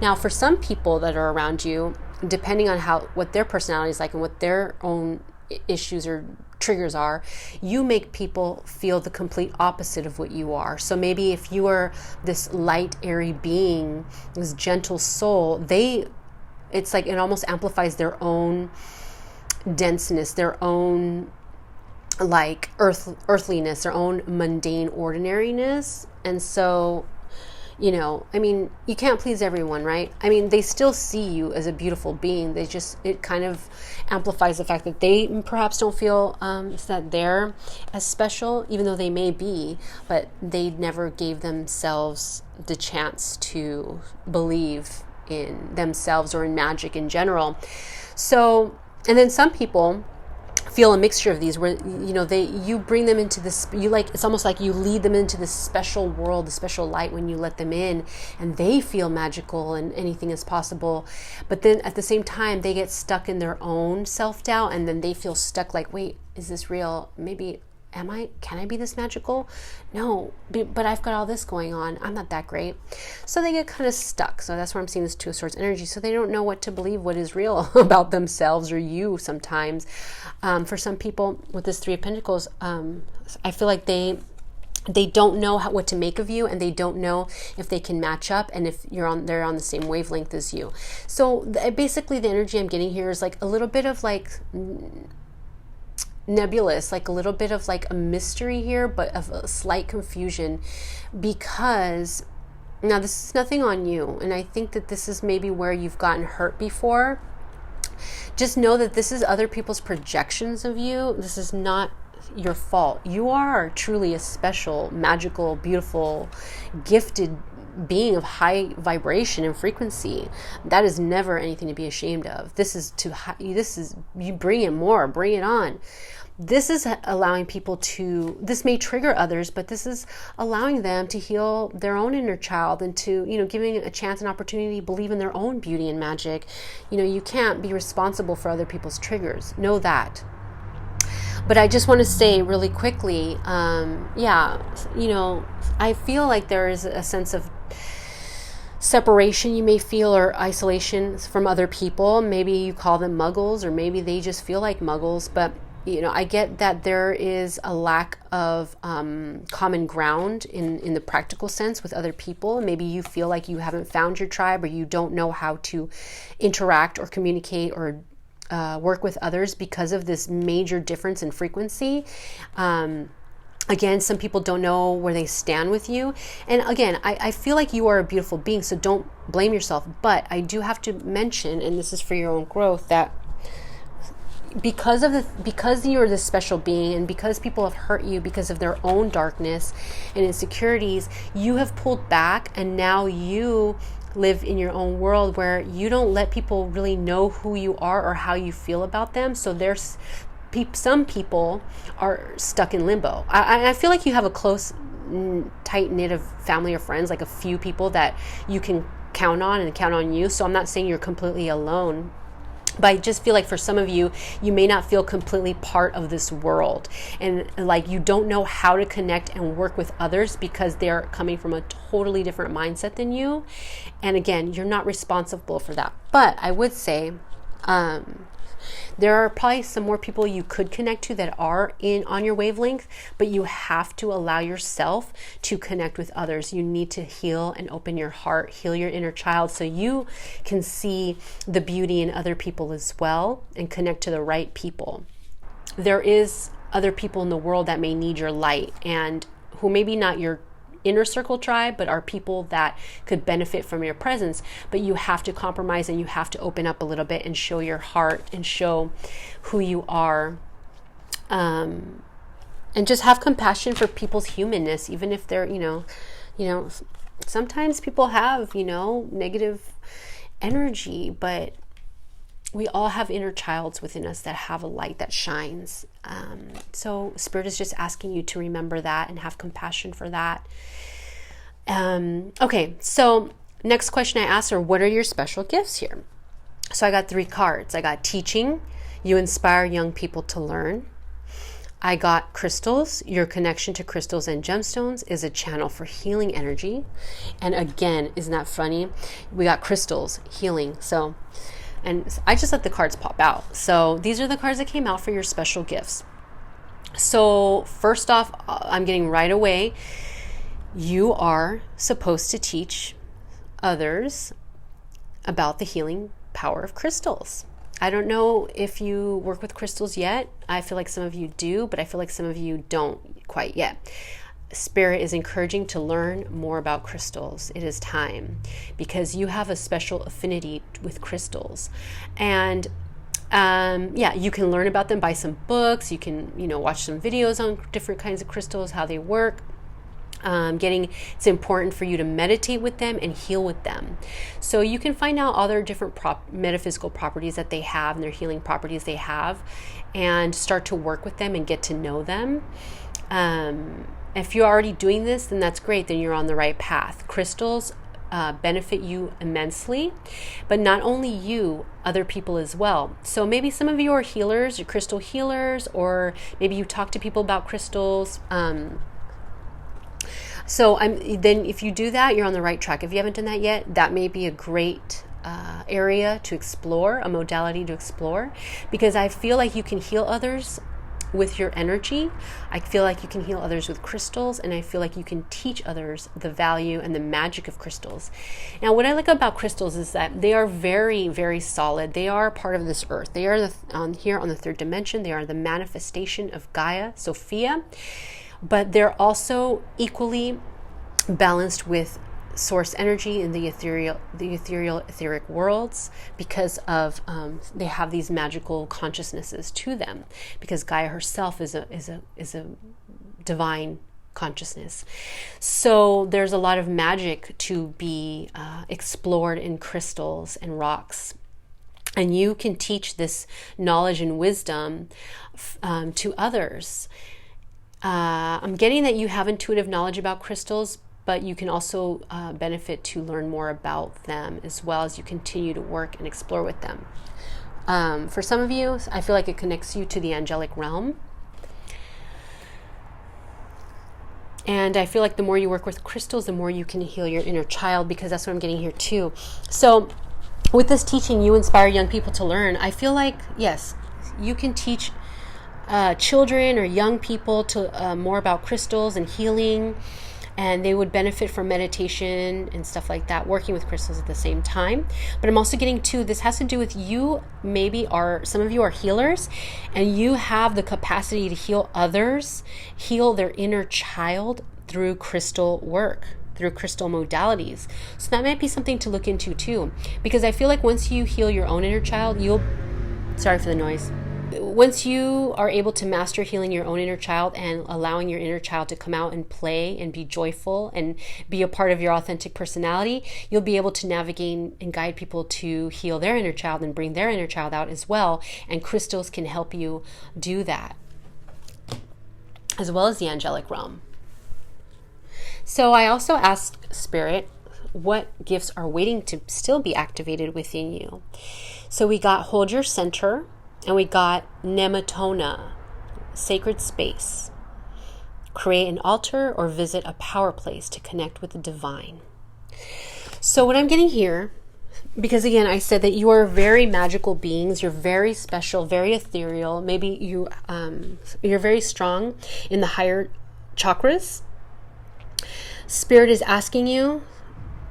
Now, for some people that are around you, depending on what their personality is like and what their own issues or triggers are, you make people feel the complete opposite of what you are. So maybe if you are this light, airy being, this gentle soul, it's like it almost amplifies their own denseness, their own like earthliness, their own mundane ordinariness. And so, I mean, you can't please everyone, right? I mean, they still see you as a beautiful being. It kind of amplifies the fact that they perhaps don't feel that they're as special, even though they may be, but they never gave themselves the chance to believe in themselves or in magic in general. So, and then some people feel a mixture of these, where you bring them into this, it's almost like you lead them into this special world, the special light when you let them in, and they feel magical and anything is possible. But then at the same time, they get stuck in their own self-doubt, and then they feel stuck like, wait, is this real? Maybe can I be this magical? No, but I've got all this going on. I'm not that great. So they get kind of stuck. So that's where I'm seeing this Two of Swords energy. So they don't know what to believe, what is real about themselves or you sometimes. For some people with this Three of Pentacles, I feel like they don't know what to make of you, and they don't know if they can match up, and if they're on the same wavelength as you. So basically the energy I'm getting here is like a little bit of like nebulous, like a little bit of like a mystery here, but of a slight confusion, because now this is nothing on you, and I think that this is maybe where you've gotten hurt before. Just know that this is other people's projections of you. This is not your fault. You are truly a special, magical, beautiful, gifted being of high vibration and frequency. That is never anything to be ashamed of. This is you bring it more, bring it on. This is allowing people this may trigger others, but this is allowing them to heal their own inner child, and to, giving a chance and opportunity to believe in their own beauty and magic. You can't be responsible for other people's triggers. Know that. But I just want to say really quickly, I feel like there is a sense of separation you may feel, or isolation from other people. Maybe you call them muggles, or maybe they just feel like muggles. But I get that there is a lack of common ground in the practical sense with other people. Maybe you feel like you haven't found your tribe, or you don't know how to interact or communicate or work with others because of this major difference in frequency. Again, some people don't know where they stand with you. And again, I feel like you are a beautiful being, so don't blame yourself. But I do have to mention, and this is for your own growth, that because you're this special being, and because people have hurt you because of their own darkness and insecurities, you have pulled back, and now you live in your own world where you don't let people really know who you are or how you feel about them. So there's some people are stuck in limbo. I feel like you have a close, tight-knit of family or friends, like a few people that you can count on and count on you. So I'm not saying you're completely alone, but I just feel like for some of you, you may not feel completely part of this world, and like you don't know how to connect and work with others because they're coming from a totally different mindset than you. And again, you're not responsible for that. But I would say there are probably some more people you could connect to that are on your wavelength, but you have to allow yourself to connect with others. You need to heal and open your heart, heal your inner child, so you can see the beauty in other people as well and connect to the right people. There is other people in the world that may need your light, and who maybe not your inner circle tribe, but are people that could benefit from your presence. But you have to compromise and you have to open up a little bit and show your heart and show who you are. And just have compassion for people's humanness, even if they're, sometimes people have, negative energy, but we all have inner childs within us that have a light that shines. So Spirit is just asking you to remember that and have compassion for that. Okay, so next question I asked are, what are your special gifts here? So I got 3 cards. I got teaching. You inspire young people to learn. I got crystals. Your connection to crystals and gemstones is a channel for healing energy. And again, isn't that funny? We got crystals, healing. And I just let the cards pop out. So these are the cards that came out for your special gifts. So first off, I'm getting right away, you are supposed to teach others about the healing power of crystals. I don't know if you work with crystals yet. I feel like some of you do, but I feel like some of you don't quite yet. Spirit is encouraging to learn more about crystals. It is time, because you have a special affinity with crystals. And you can learn about them, buy some books. You can, watch some videos on different kinds of crystals, how they work. It's important for you to meditate with them and heal with them. So you can find out other different metaphysical properties that they have and their healing properties they have, and start to work with them and get to know them. If you're already doing this, then that's great. Then you're on the right path. Crystals benefit you immensely, but not only you, other people as well. So maybe some of you are healers, you're crystal healers, or maybe you talk to people about crystals. Then if you do that, you're on the right track. If you haven't done that yet, that may be a great area to explore, a modality to explore, because I feel like you can heal others with your energy. I feel like you can heal others with crystals, and I feel like you can teach others the value and the magic of crystals. Now, what I like about crystals is that they are very, very solid. They are part of this earth. They are here on the 3rd dimension. They are the manifestation of Gaia, Sophia. But they're also equally balanced with source energy in the etheric worlds, because of they have these magical consciousnesses to them, because Gaia herself is a divine consciousness. So there's a lot of magic to be explored in crystals and rocks. And you can teach this knowledge and wisdom to others. I'm getting that you have intuitive knowledge about crystals, but you can also benefit to learn more about them as well as you continue to work and explore with them. For some of you, I feel like it connects you to the angelic realm. And I feel like the more you work with crystals, the more you can heal your inner child, because that's what I'm getting here too. So with this teaching, you inspire young people to learn. I feel like, yes, you can teach children or young people to more about crystals and healing, and they would benefit from meditation and stuff like that, working with crystals at the same time. But I'm also getting to, this has to do with you. Maybe some of you are healers, and you have the capacity to heal others, heal their inner child through crystal work, through crystal modalities. So that might be something to look into too, because I feel like once you heal your own inner child, sorry for the noise. Once you are able to master healing your own inner child and allowing your inner child to come out and play and be joyful and be a part of your authentic personality, you'll be able to navigate and guide people to heal their inner child and bring their inner child out as well. And crystals can help you do that, as well as the angelic realm. So I also asked Spirit, what gifts are waiting to still be activated within you? So we got hold your center, and we got nematona, sacred space. Create an altar or visit a power place to connect with the divine. So what I'm getting here, because again, I said that you are very magical beings. You're very special, very ethereal. Maybe you're very strong in the higher chakras. Spirit is asking you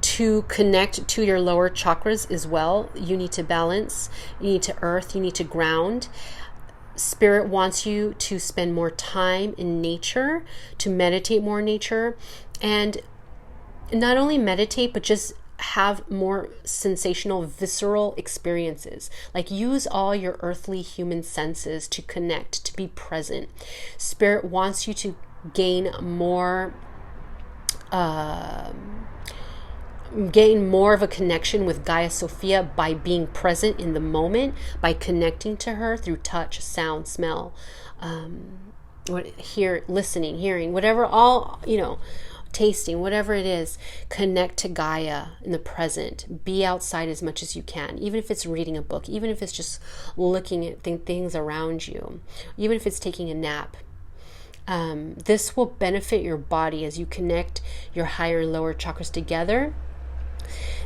to connect to your lower chakras as well. You need to balance, you need to earth, you need to ground. Spirit wants you to spend more time in nature, to meditate more in nature, And not only meditate, but just have more sensational, visceral experiences. Like, use all your earthly human senses to connect, to be present. Spirit wants you to gain more of a connection with Gaia Sophia by being present in the moment, by connecting to her through touch, sound, smell, listening, hearing, whatever, all, tasting, whatever it is. Connect to Gaia in the present. Be outside as much as you can, even if it's reading a book, even if it's just looking at things around you, even if it's taking a nap. This will benefit your body as you connect your higher and lower chakras together.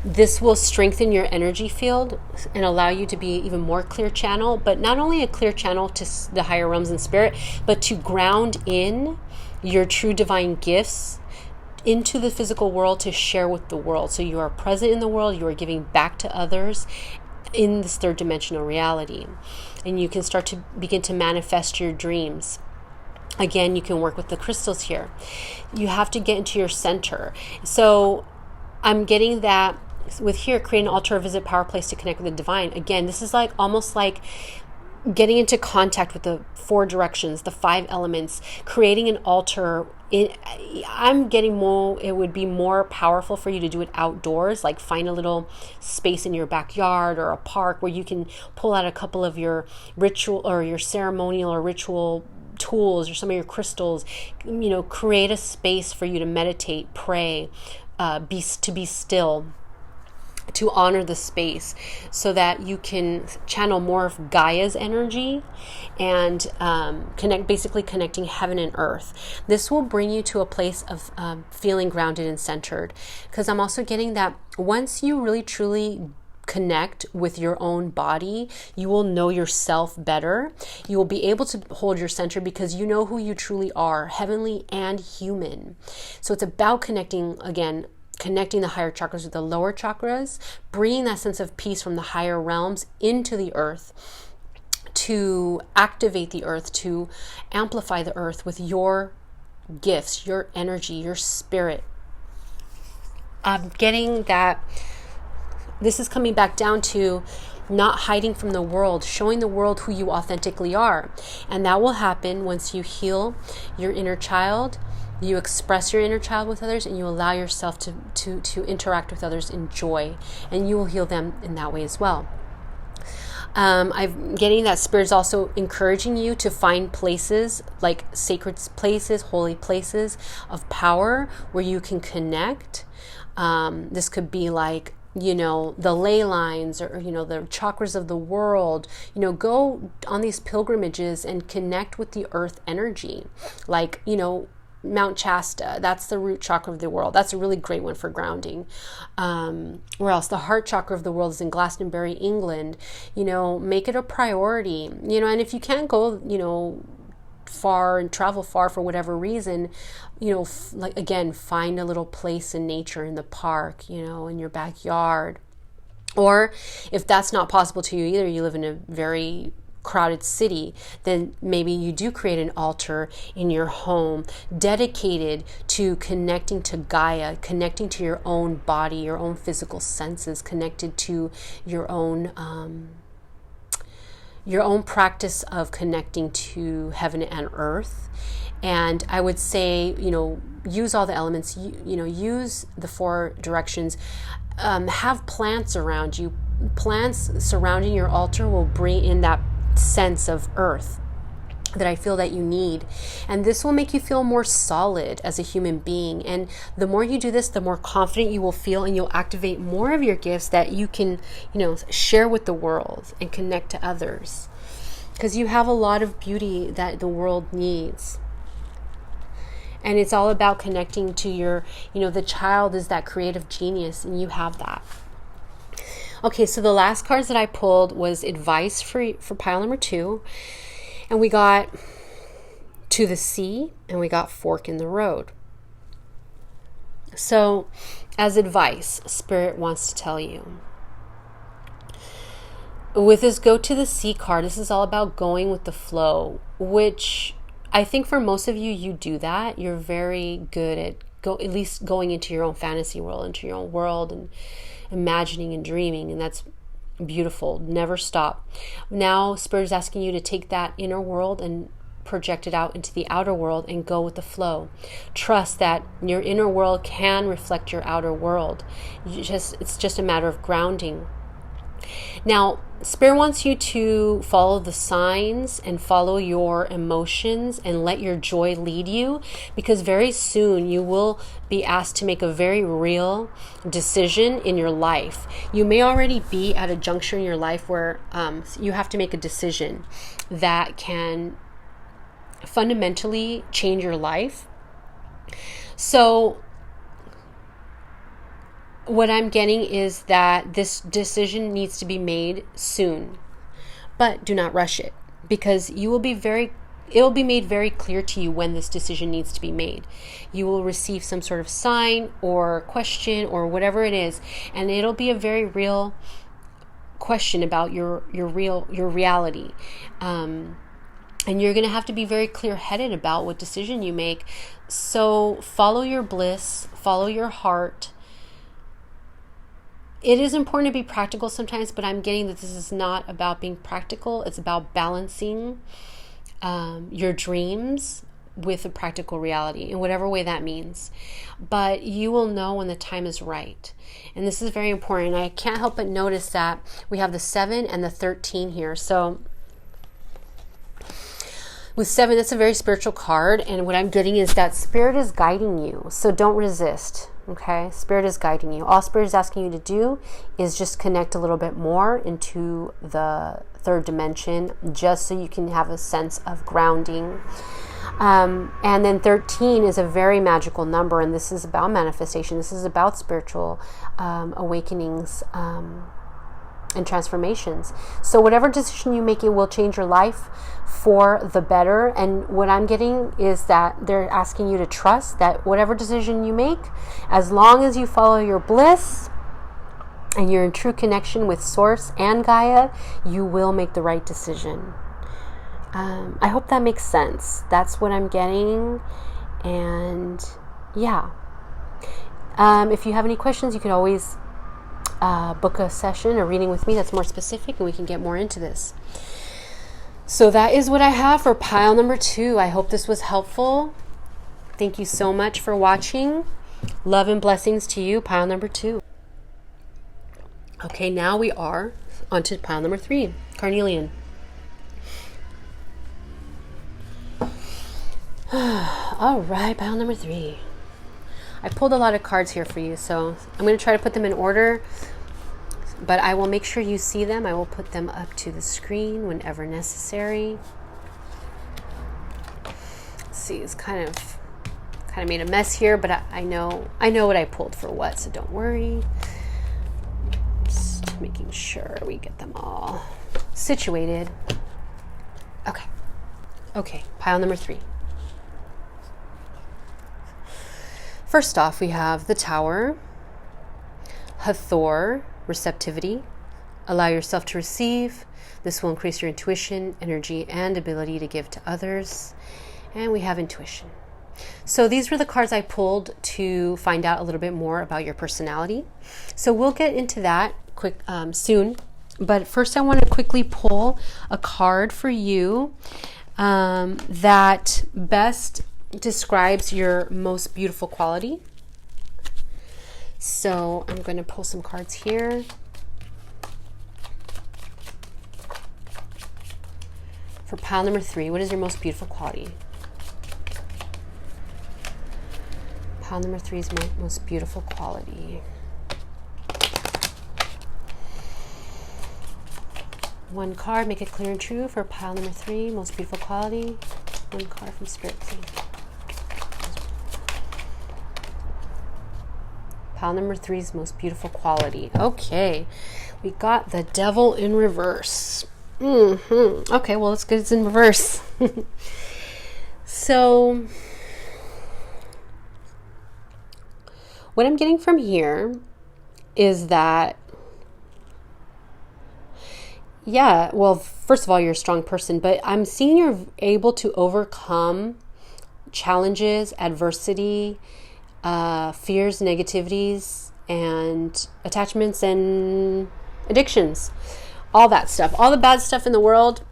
This will strengthen your energy field and allow you to be even more clear channel, but not only a clear channel to the higher realms in spirit, but to ground in your true divine gifts into the physical world to share with the world. So you are present in the world, you are giving back to others in this third dimensional reality. And you can start to begin to manifest your dreams. Again, you can work with the crystals here. You have to get into your center. So I'm getting that with here, create an altar or visit power place to connect with the divine. Again, this is like almost like getting into contact with the 4 directions, the 5 elements, creating an altar. I'm getting more, it would be more powerful for you to do it outdoors, like find a little space in your backyard or a park where you can pull out a couple of your ritual or your ceremonial or ritual tools or some of your crystals, create a space for you to meditate, pray, to be still, to honor the space, so that you can channel more of Gaia's energy and connecting heaven and earth. This will bring you to a place of feeling grounded and centered, because I'm also getting that once you really truly connect with your own body, you will know yourself better. You will be able to hold your center because you know who you truly are, heavenly and human. So it's about connecting the higher chakras with the lower chakras, bringing that sense of peace from the higher realms into the earth, to activate the earth, to amplify the earth with your gifts, your energy, your spirit. I'm getting that this is coming back down to not hiding from the world, showing the world who you authentically are. And that will happen once you heal your inner child, you express your inner child with others, and you allow yourself to interact with others in joy, and you will heal them in that way as well. I'm getting that Spirit is also encouraging you to find places like sacred places, holy places of power where you can connect. This could be like, the ley lines or, the chakras of the world. Go on these pilgrimages and connect with the earth energy. Like, Mount Shasta, that's the root chakra of the world. That's a really great one for grounding. Where else? The heart chakra of the world is in Glastonbury, England. Make it a priority. And if you can't go, far and travel far for whatever reason, find a little place in nature, in the park, in your backyard. Or if that's not possible to you either, you live in a very crowded city, then maybe you do create an altar in your home dedicated to connecting to Gaia, connecting to your own body, your own physical senses, connected to your own practice of connecting to heaven and earth. And I would say, use all the elements, use the 4 directions, have plants around you. Plants surrounding your altar will bring in that sense of earth that I feel that you need. And this will make you feel more solid as a human being. And the more you do this, the more confident you will feel, and you'll activate more of your gifts that you can, share with the world and connect to others. Because you have a lot of beauty that the world needs. And it's all about connecting to your, the child is that creative genius, and you have that. Okay, so the last cards that I pulled was advice for pile number 2. And we got to the sea, and we got fork in the road. So as advice, Spirit wants to tell you, with this go to the sea card, this is all about going with the flow, which I think for most of you, you do that. You're very good at at least going into your own fantasy world, into your own world, and imagining and dreaming. And that's beautiful. Never stop. Now Spirit is asking you to take that inner world and project it out into the outer world and go with the flow. Trust that your inner world can reflect your outer world. It's just a matter of grounding. Now, Spirit wants you to follow the signs and follow your emotions and let your joy lead you, because very soon you will be asked to make a very real decision in your life. You may already be at a juncture in your life where you have to make a decision that can fundamentally change your life. So what I'm getting is that this decision needs to be made soon, but do not rush it, because it will be made very clear to you when this decision needs to be made. You will receive some sort of sign or question or whatever it is, and it'll be a very real question about your reality. And you're going to have to be very clear-headed about what decision you make. So follow your bliss, follow your heart. It is important to be practical sometimes, but I'm getting that this is not about being practical. It's about balancing your dreams with a practical reality in whatever way that means. But you will know when the time is right. And this is very important. I can't help but notice that we have the 7 and the 13 here. So with 7, that's a very spiritual card. And what I'm getting is that Spirit is guiding you. So don't resist. Okay, Spirit is guiding you. All Spirit is asking you to do is just connect a little bit more into the third dimension, just so you can have a sense of grounding. And then 13 is a very magical number, and this is about manifestation. This is about spiritual awakenings and transformations. So whatever decision you make, it will change your life for the better. And what I'm getting is that they're asking you to trust that whatever decision you make, as long as you follow your bliss and you're in true connection with Source and Gaia, you will make the right decision. I hope that makes sense. That's what I'm getting. And yeah, if you have any questions, you can always book a session, a reading with me that's more specific, and we can get more into this. So that is what I have for pile number 2. I hope this was helpful. Thank you so much for watching. Love and blessings to you, pile number 2. Okay, now we are on to pile number 3, Carnelian. All right, pile number 3. I pulled a lot of cards here for you, so I'm going to try to put them in order, but I will make sure you see them. I will put them up to the screen whenever necessary. Let's see, it's kind of made a mess here, but I know what I pulled for what, so don't worry. Just making sure we get them all situated. Okay, pile number 3. First off, we have the Tower, Hathor, receptivity. Allow yourself to receive. This will increase your intuition, energy, and ability to give to others. And we have intuition. So these were the cards I pulled to find out a little bit more about your personality. So we'll get into that soon. But first I want to quickly pull a card for you that best describes your most beautiful quality. So I'm going to pull some cards here. For pile number 3, what is your most beautiful quality? Pile number 3 is my most beautiful quality. One card, make it clear and true for pile number 3, most beautiful quality. One card from Spirit, please. Pile number 3's most beautiful quality. Okay, we got the Devil in reverse. Okay, well, it's good it's in reverse. So, what I'm getting from here is that, yeah, well, first of all, you're a strong person, but I'm seeing you're able to overcome challenges, adversity, fears, negativities, and attachments and addictions. All that stuff, all the bad stuff in the world,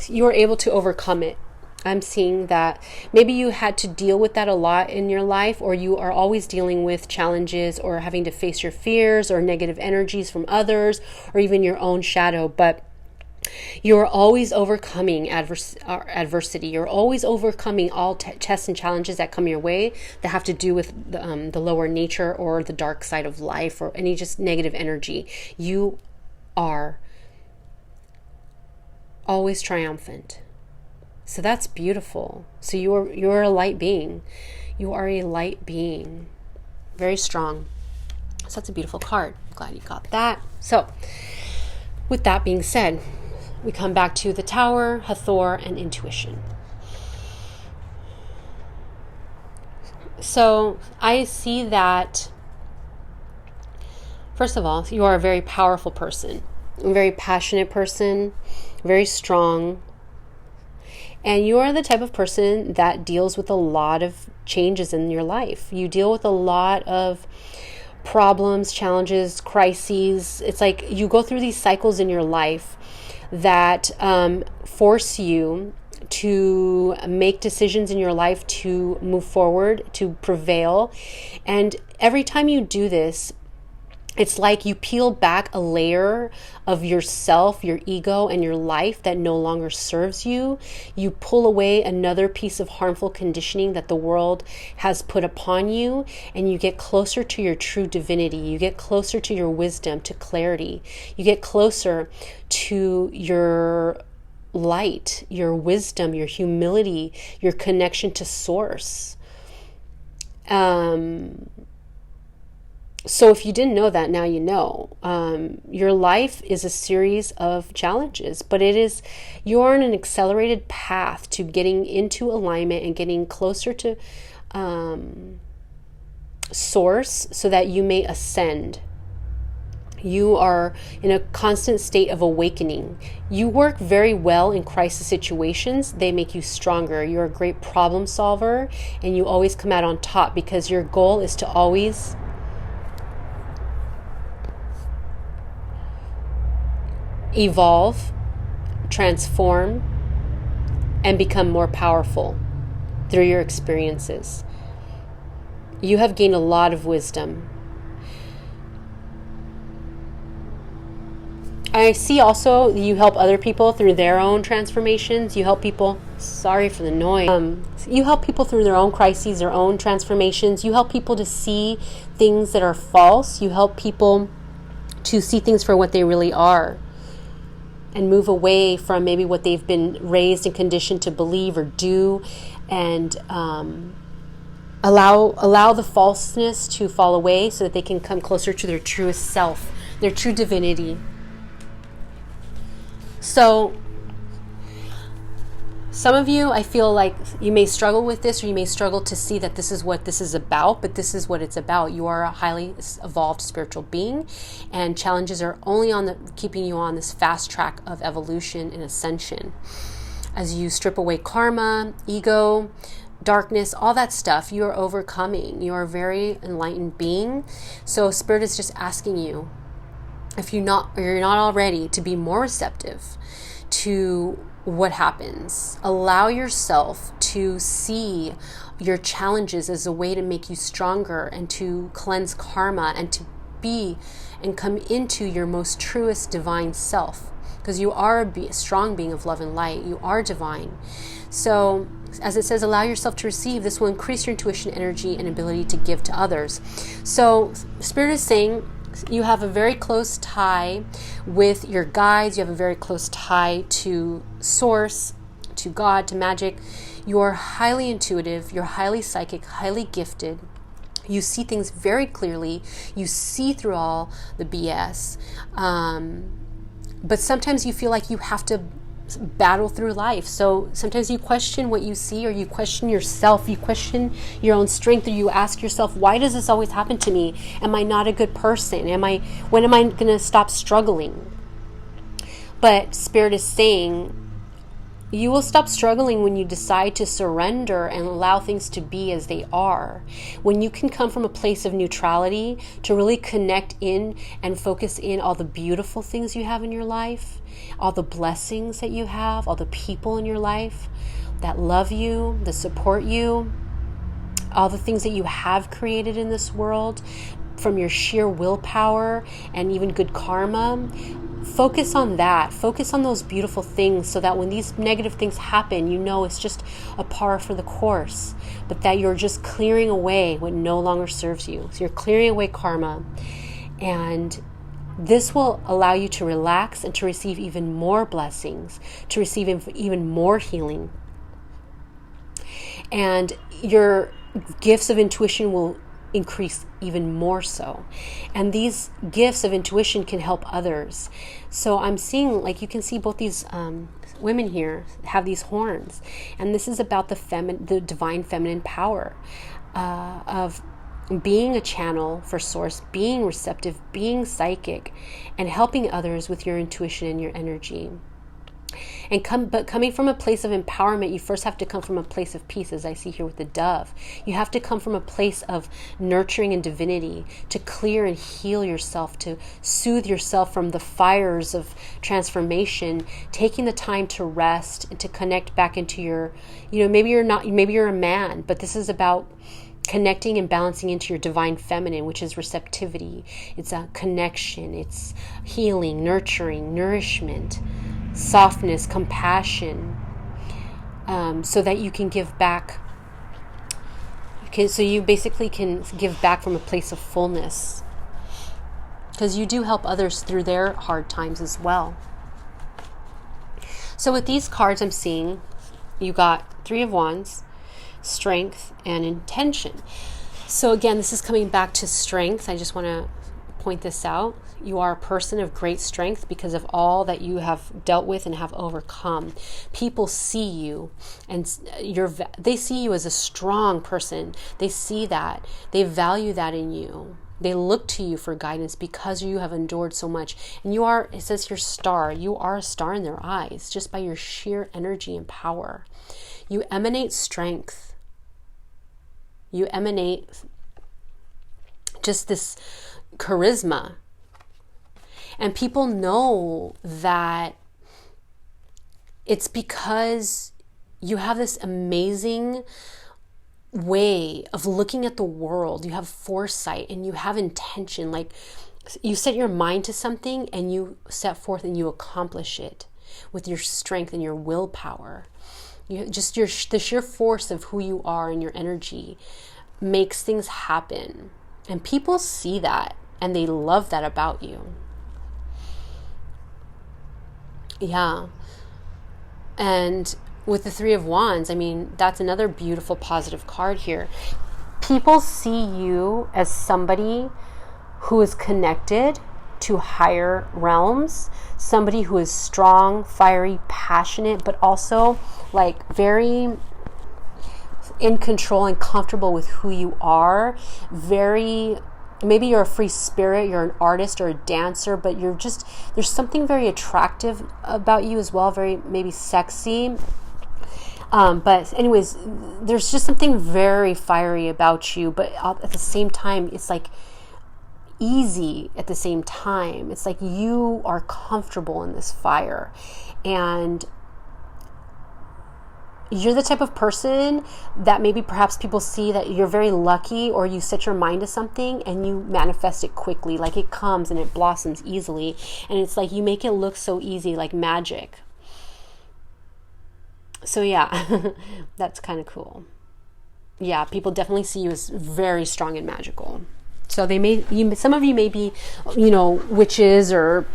you are able to overcome it. I'm seeing that maybe you had to deal with that a lot in your life, or you are always dealing with challenges or having to face your fears or negative energies from others or even your own shadow. But you're always overcoming adversity. You're always overcoming all tests and challenges that come your way that have to do with the lower nature or the dark side of life or any just negative energy. You are always triumphant. So that's beautiful. So you're a light being. You are a light being. Very strong. So that's a beautiful card. I'm glad you got that. So with that being said, we come back to the Tower, Hathor, and intuition. So I see that, first of all, you are a very powerful person, a very passionate person, very strong. And you are the type of person that deals with a lot of changes in your life. You deal with a lot of problems, challenges, crises. It's like you go through these cycles in your life that force you to make decisions in your life to move forward, to prevail. And every time you do this, it's like you peel back a layer of yourself, your ego, and your life that no longer serves you. You pull away another piece of harmful conditioning that the world has put upon you, and you get closer to your true divinity. You get closer to your wisdom, to clarity. You get closer to your light, your wisdom, your humility, your connection to source. So if you didn't know that, now you know. Your life is a series of challenges, but you're on an accelerated path to getting into alignment and getting closer to source so that you may ascend. You are in a constant state of awakening. You work very well in crisis situations. They make you stronger. You're a great problem solver, and you always come out on top because your goal is to always evolve, transform, and become more powerful through your experiences. You have gained a lot of wisdom. I see also you help other people through their own transformations. You help people, sorry for the noise. You help people through their own crises, their own transformations. You help people to see things that are false. You help people to see things for what they really are and move away from maybe what they've been raised and conditioned to believe or do, and allow the falseness to fall away so that they can come closer to their truest self, their true divinity. So some of you, I feel like you may struggle with this, or you may struggle to see that this is what this is about, but this is what it's about. You are a highly evolved spiritual being, and challenges are only keeping you on this fast track of evolution and ascension. As you strip away karma, ego, darkness, all that stuff, you are overcoming. You are a very enlightened being. So Spirit is just asking you, if you're not already, to be more receptive to what happens. Allow yourself to see your challenges as a way to make you stronger and to cleanse karma and to be and come into your most truest divine self, because you are a strong being of love and light. You are divine. So as it says, allow yourself to receive. This will increase your intuition, energy, and ability to give to others. So Spirit is saying you have a very close tie with your guides. You have a very close tie to source, to God, to magic. You're highly intuitive. You're highly psychic, highly gifted. You see things very clearly. You see through all the BS. But sometimes you feel like you have to battle through life. So sometimes you question what you see, or you question yourself, you question your own strength, or you ask yourself, why does this always happen to me? Am I not a good person? When am I going to stop struggling? But Spirit is saying, You will stop struggling when you decide to surrender and allow things to be as they are. When you can come from a place of neutrality to really connect in and focus in all the beautiful things you have in your life, all the blessings that you have, all the people in your life that love you, that support you, all the things that you have created in this world from your sheer willpower and even good karma. Focus on that. Focus on those beautiful things so that when these negative things happen, you know it's just a par for the course, but that you're just clearing away what no longer serves you. So you're clearing away karma, and this will allow you to relax and to receive even more blessings, to receive even more healing. And your gifts of intuition will increase even more so. And these gifts of intuition can help others. So I'm seeing, like, you can see both these women here have these horns. And this is about the divine feminine power of being a channel for source, being receptive, being psychic, and helping others with your intuition and your energy. But coming from a place of empowerment, you first have to come from a place of peace, as I see here with the dove. You have to come from a place of nurturing and divinity to clear and heal yourself, to soothe yourself from the fires of transformation, taking the time to rest and to connect back into your, maybe you're a man, but this is about connecting and balancing into your divine feminine, which is receptivity. It's a connection. It's healing, nurturing, nourishment, softness, compassion, so that you can give back. So you basically can give back from a place of fullness, because you do help others through their hard times as well. So with these cards I'm seeing, you got Three of Wands, Strength, and Intention. So again, this is coming back to strength. I just want to point this out. You are a person of great strength because of all that you have dealt with and have overcome. People see you, and they see you as a strong person. They see that. They value that in you. They look to you for guidance because you have endured so much. And you are, it says your star, you are a star in their eyes just by your sheer energy and power. You emanate strength. You emanate just this charisma. And people know that it's because you have this amazing way of looking at the world. You have foresight and you have intention. Like, you set your mind to something and you set forth and you accomplish it with your strength and your willpower. The sheer force of who you are and your energy makes things happen. And people see that and they love that about you. Yeah. And with the Three of Wands, I mean, that's another beautiful positive card here. People see you as somebody who is connected to higher realms, somebody who is strong, fiery, passionate, but also like very in control and comfortable with who you are. Maybe you're a free spirit, you're an artist or a dancer, but there's something very attractive about you as well, very maybe sexy. But anyways, there's just something very fiery about you, but at the same time, it's like easy at the same time. It's like you are comfortable in this fire, and you're the type of person that maybe perhaps people see that you're very lucky, or you set your mind to something and you manifest it quickly. Like, it comes and it blossoms easily. And it's like you make it look so easy, like magic. So yeah, that's kind of cool. Yeah, people definitely see you as very strong and magical. So some of you may be, witches or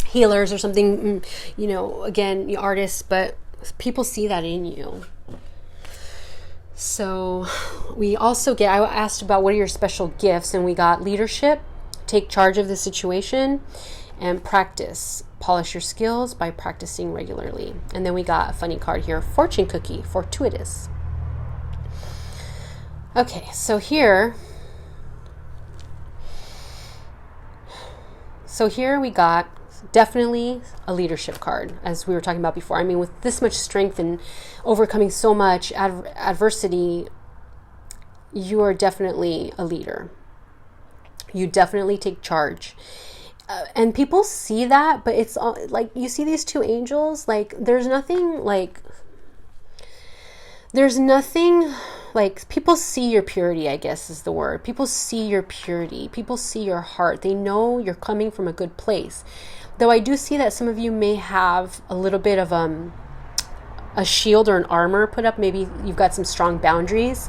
healers or something, again, artists, but people see that in you. So I asked about what are your special gifts, and we got leadership, take charge of the situation, and practice. Polish your skills by practicing regularly. And then we got a funny card here, fortune cookie, fortuitous. Okay, so here we got definitely a leadership card, as we were talking about before. I mean, with this much strength and overcoming so much adversity, you are definitely a leader. You definitely take charge. And people see that, but it's like, you see these two angels, like there's nothing like people see your purity, I guess is the word. People see your purity. People see your heart. They know you're coming from a good place. Though I do see that some of you may have a little bit of a shield or an armor put up. Maybe you've got some strong boundaries,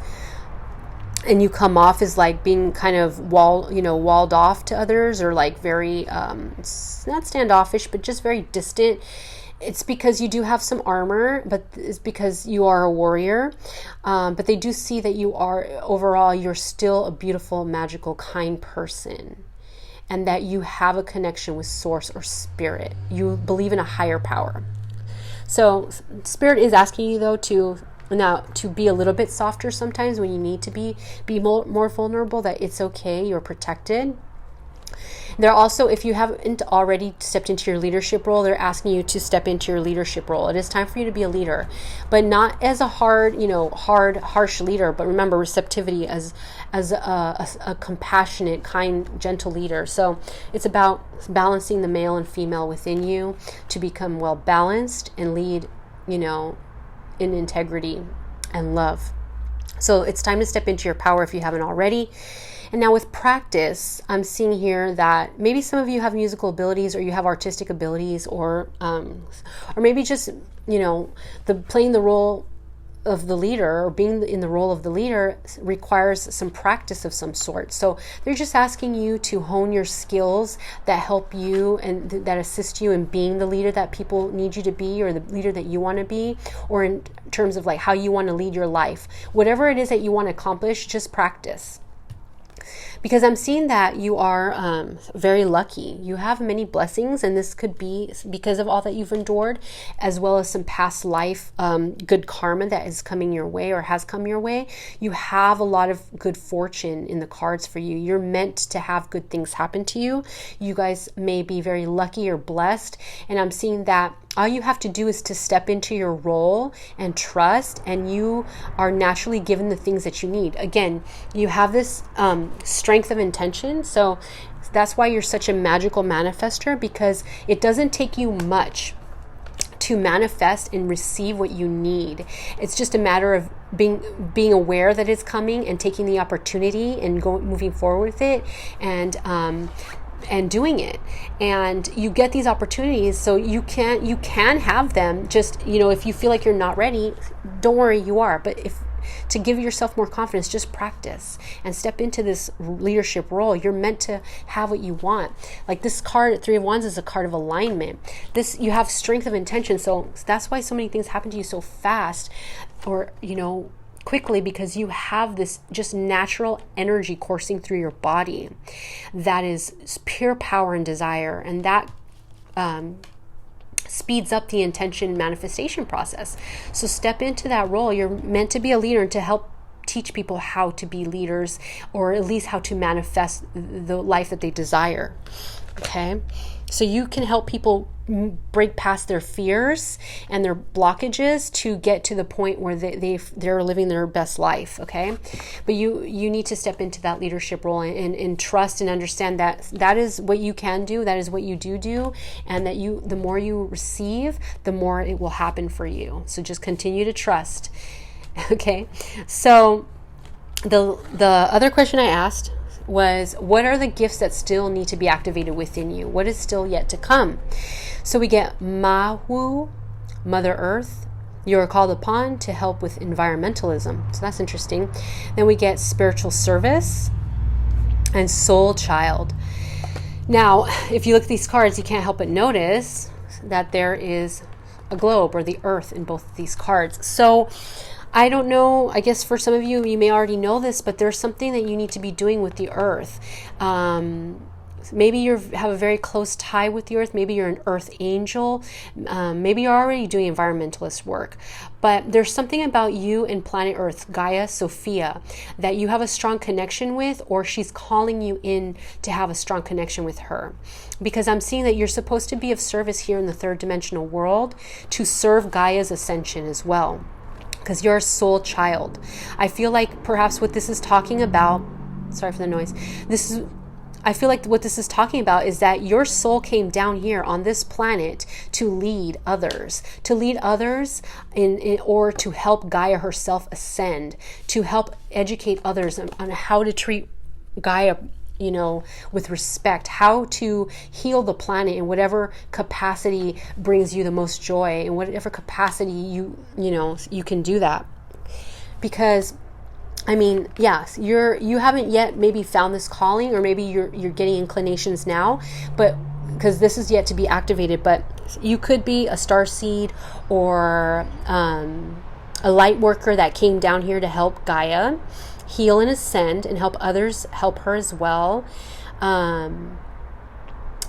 and you come off as like being kind of walled off to others, or like very not standoffish, but just very distant. It's because you do have some armor, but it's because you are a warrior. But they do see that you are, overall, you're still a beautiful, magical, kind person, and that you have a connection with source or spirit. You believe in a higher power. So spirit is asking you, though, to be a little bit softer sometimes when you need to be more vulnerable, that it's okay, you're protected. They're also, if you haven't already stepped into your leadership role, they're asking you to step into your leadership role. It is time for you to be a leader, but not as a harsh leader, but remember, receptivity as a compassionate, kind, gentle leader. So it's about balancing the male and female within you to become well balanced and lead, in integrity and love. So it's time to step into your power if you haven't already. And now with practice, I'm seeing here that maybe some of you have musical abilities, or you have artistic abilities, or maybe just, playing the role of the leader, or being in the role of the leader, requires some practice of some sort. So they're just asking you to hone your skills that help you and that assist you in being the leader that people need you to be, or the leader that you want to be, or in terms of like how you want to lead your life. Whatever it is that you want to accomplish, just practice. Because I'm seeing that you are very lucky. You have many blessings, and this could be because of all that you've endured, as well as some past life good karma that is coming your way, or has come your way. You have a lot of good fortune in the cards for you. You're meant to have good things happen to you. You guys may be very lucky or blessed, and I'm seeing that all you have to do is to step into your role and trust, and you are naturally given the things that you need. Again, you have this strength of intention, so that's why you're such a magical manifester, because it doesn't take you much to manifest and receive what you need. It's just a matter of being aware that it's coming, and taking the opportunity and moving forward with it, and doing it. And you get these opportunities, so you can have them. Just, if you feel like you're not ready, don't worry, you are. But to give yourself more confidence, just practice and step into this leadership role. You're meant to have what you want. Like this card, 3 of Wands, is a card of alignment. You have strength of intention, so that's why so many things happen to you so fast, or quickly, because you have this just natural energy coursing through your body that is pure power and desire, and that speeds up the intention manifestation process. So step into that role. You're meant to be a leader, and to help teach people how to be leaders, or at least how to manifest the life that they desire. Okay, so you can help people break past their fears and their blockages to get to the point where they're living their best life. Okay, but you need to step into that leadership role, and trust and understand that is what you can do, that is what you do, and that the more you receive, the more it will happen for you. So just continue to trust. Okay, so the other question I asked was, what are the gifts that still need to be activated within you? What is still yet to come? So we get Mahu, Mother Earth. You are called upon to help with environmentalism. So that's interesting. Then we get spiritual service and soul child. Now, if you look at these cards, you can't help but notice that there is a globe, or the earth, in both of these cards. So I don't know, I guess for some of you, you may already know this, but there's something that you need to be doing with the earth. maybe you have a very close tie with the earth. Maybe you're an earth angel. Maybe you're already doing environmentalist work. But there's something about you and planet Earth, Gaia, Sophia, that you have a strong connection with, or she's calling you in to have a strong connection with her. Because I'm seeing that you're supposed to be of service here in the third dimensional world to serve Gaia's ascension as well. Because you're a soul child. I feel like perhaps what this is talking about, sorry for the noise, I feel like what this is talking about is that your soul came down here on this planet to lead others in or to help Gaia herself ascend, to help educate others on how to treat Gaia, with respect, how to heal the planet in whatever capacity brings you the most joy, in whatever capacity you can do that. Because yes, you haven't yet maybe found this calling, or maybe you're getting inclinations now, but because this is yet to be activated. But you could be a starseed or a light worker that came down here to help Gaia heal and ascend and help others help her as well.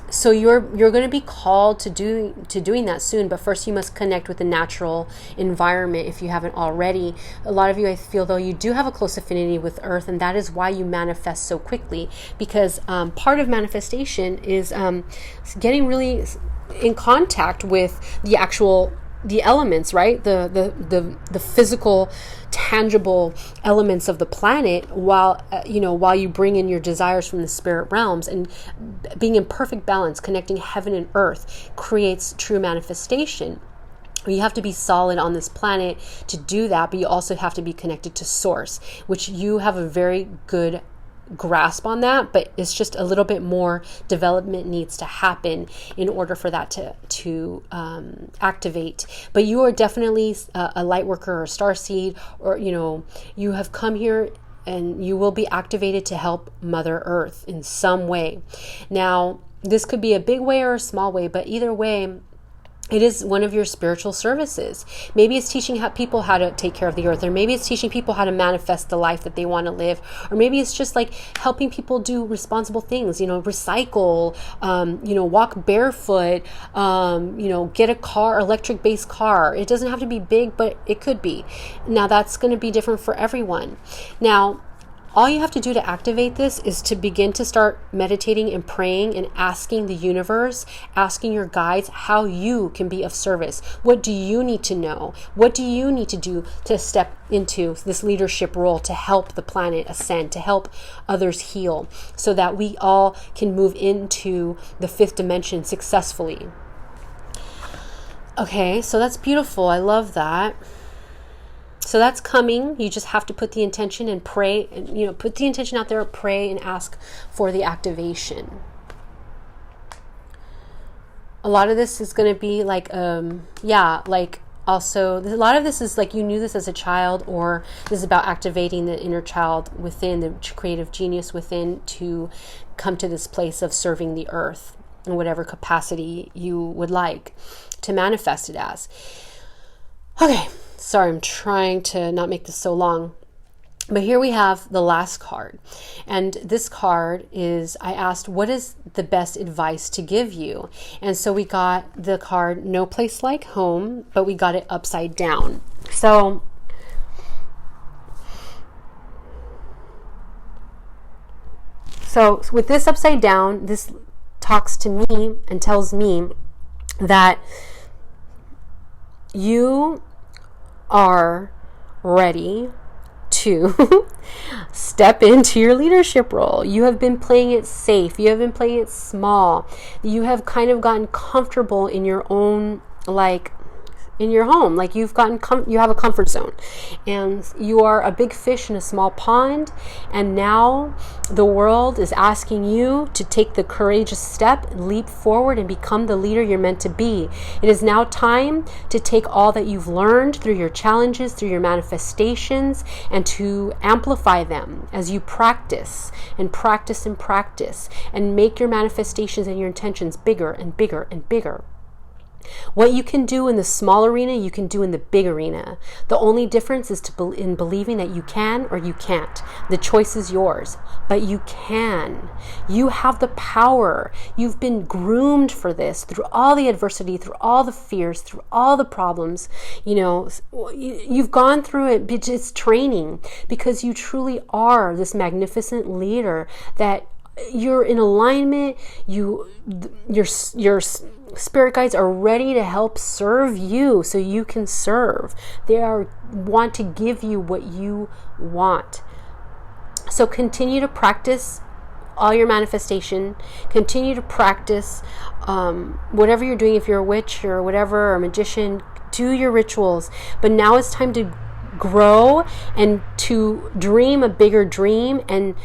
So you're going to be called to doing that soon, but first you must connect with the natural environment if you haven't already. A lot of you, I feel though, you do have a close affinity with Earth, and that is why you manifest so quickly, because part of manifestation is getting really in contact with the elements, right? The physical, tangible elements of the planet, while you bring in your desires from the spirit realms, and being in perfect balance, connecting heaven and earth creates true manifestation. You have to be solid on this planet to do that, but you also have to be connected to source, which you have a very good grasp on that, but it's just a little bit more development needs to happen in order for that to activate. But you are definitely a light worker or a starseed, or you have come here and you will be activated to help Mother Earth in some way. Now, this could be a big way or a small way, but either way, it is one of your spiritual services. Maybe it's teaching people how to take care of the earth, or maybe it's teaching people how to manifest the life that they want to live, or maybe it's just like helping people do responsible things, recycle, walk barefoot, get a car, electric-based car. It doesn't have to be big, but it could be. Now, that's going to be different for everyone. Now, all you have to do to activate this is to begin to start meditating and praying and asking the universe, asking your guides how you can be of service. What do you need to know? What do you need to do to step into this leadership role to help the planet ascend, to help others heal, so that we all can move into the fifth dimension successfully? Okay, so that's beautiful. I love that. So that's coming. You just have to put the intention and pray, and put the intention out there, pray and ask for the activation. A lot of this is going to be like also a lot of this is like you knew this as a child, or this is about activating the inner child within, the creative genius within, to come to this place of serving the earth in whatever capacity you would like to manifest it as. Okay. Sorry, I'm trying to not make this so long. But here we have the last card. And this card is, I asked, what is the best advice to give you? And so we got the card, No Place Like Home, but we got it upside down. So with this upside down, this talks to me and tells me that you are ready to step into your leadership role. You have been playing it safe. You have been playing it small. You have kind of gotten comfortable in your own, in your home. Like you have a comfort zone, and you are a big fish in a small pond. And now the world is asking you to take the courageous step, leap forward, and become the leader you're meant to be. It is now time to take all that you've learned through your challenges, through your manifestations, and to amplify them as you practice and practice and practice, and make your manifestations and your intentions bigger and bigger and bigger. What you can do in the small arena, you can do in the big arena. The only difference is in believing that you can or you can't. The choice is yours, but you can. You have the power. You've been groomed for this through all the adversity, through all the fears, through all the problems. You know, you've gone through it. It's training, because you truly are this magnificent leader that you're in alignment. Your spirit guides are ready to help serve you so you can serve. They want to give you what you want. So continue to practice all your manifestation. Continue to practice whatever you're doing. If you're a witch or whatever, or a magician, do your rituals. But now it's time to grow and to dream a bigger dream and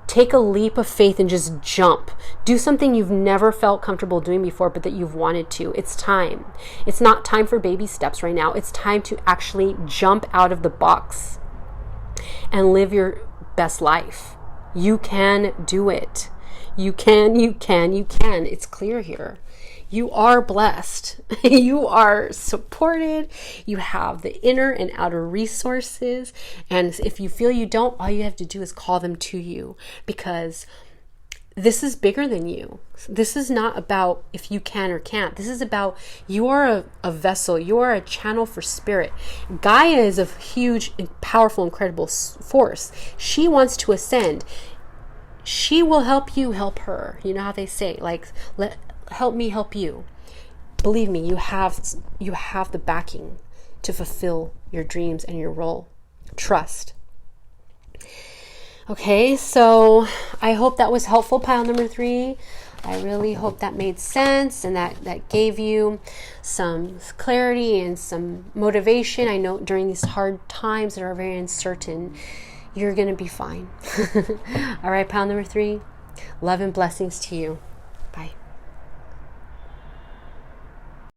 take a leap of faith and just jump. Do something you've never felt comfortable doing before, but that you've wanted to. It's time. It's not time for baby steps right now. It's time to actually jump out of the box and live your best life. You can do it. You can. It's clear here. You are blessed. You are supported. You have the inner and outer resources. And if you feel you don't, all you have to do is call them to you, because this is bigger than you. This is not about if you can or can't. This is about you are a vessel. You are a channel for spirit. Gaia is a huge, powerful, incredible force. She wants to ascend. She will help you help her. You know how they say, like, help me help you. Believe me, you have the backing to fulfill your dreams and your role. Trust. Okay, so I hope that was helpful, pile number 3. I really hope that made sense and that gave you some clarity and some motivation. I know during these hard times that are very uncertain, you're going to be fine. All right, pile number 3. Love and blessings to you.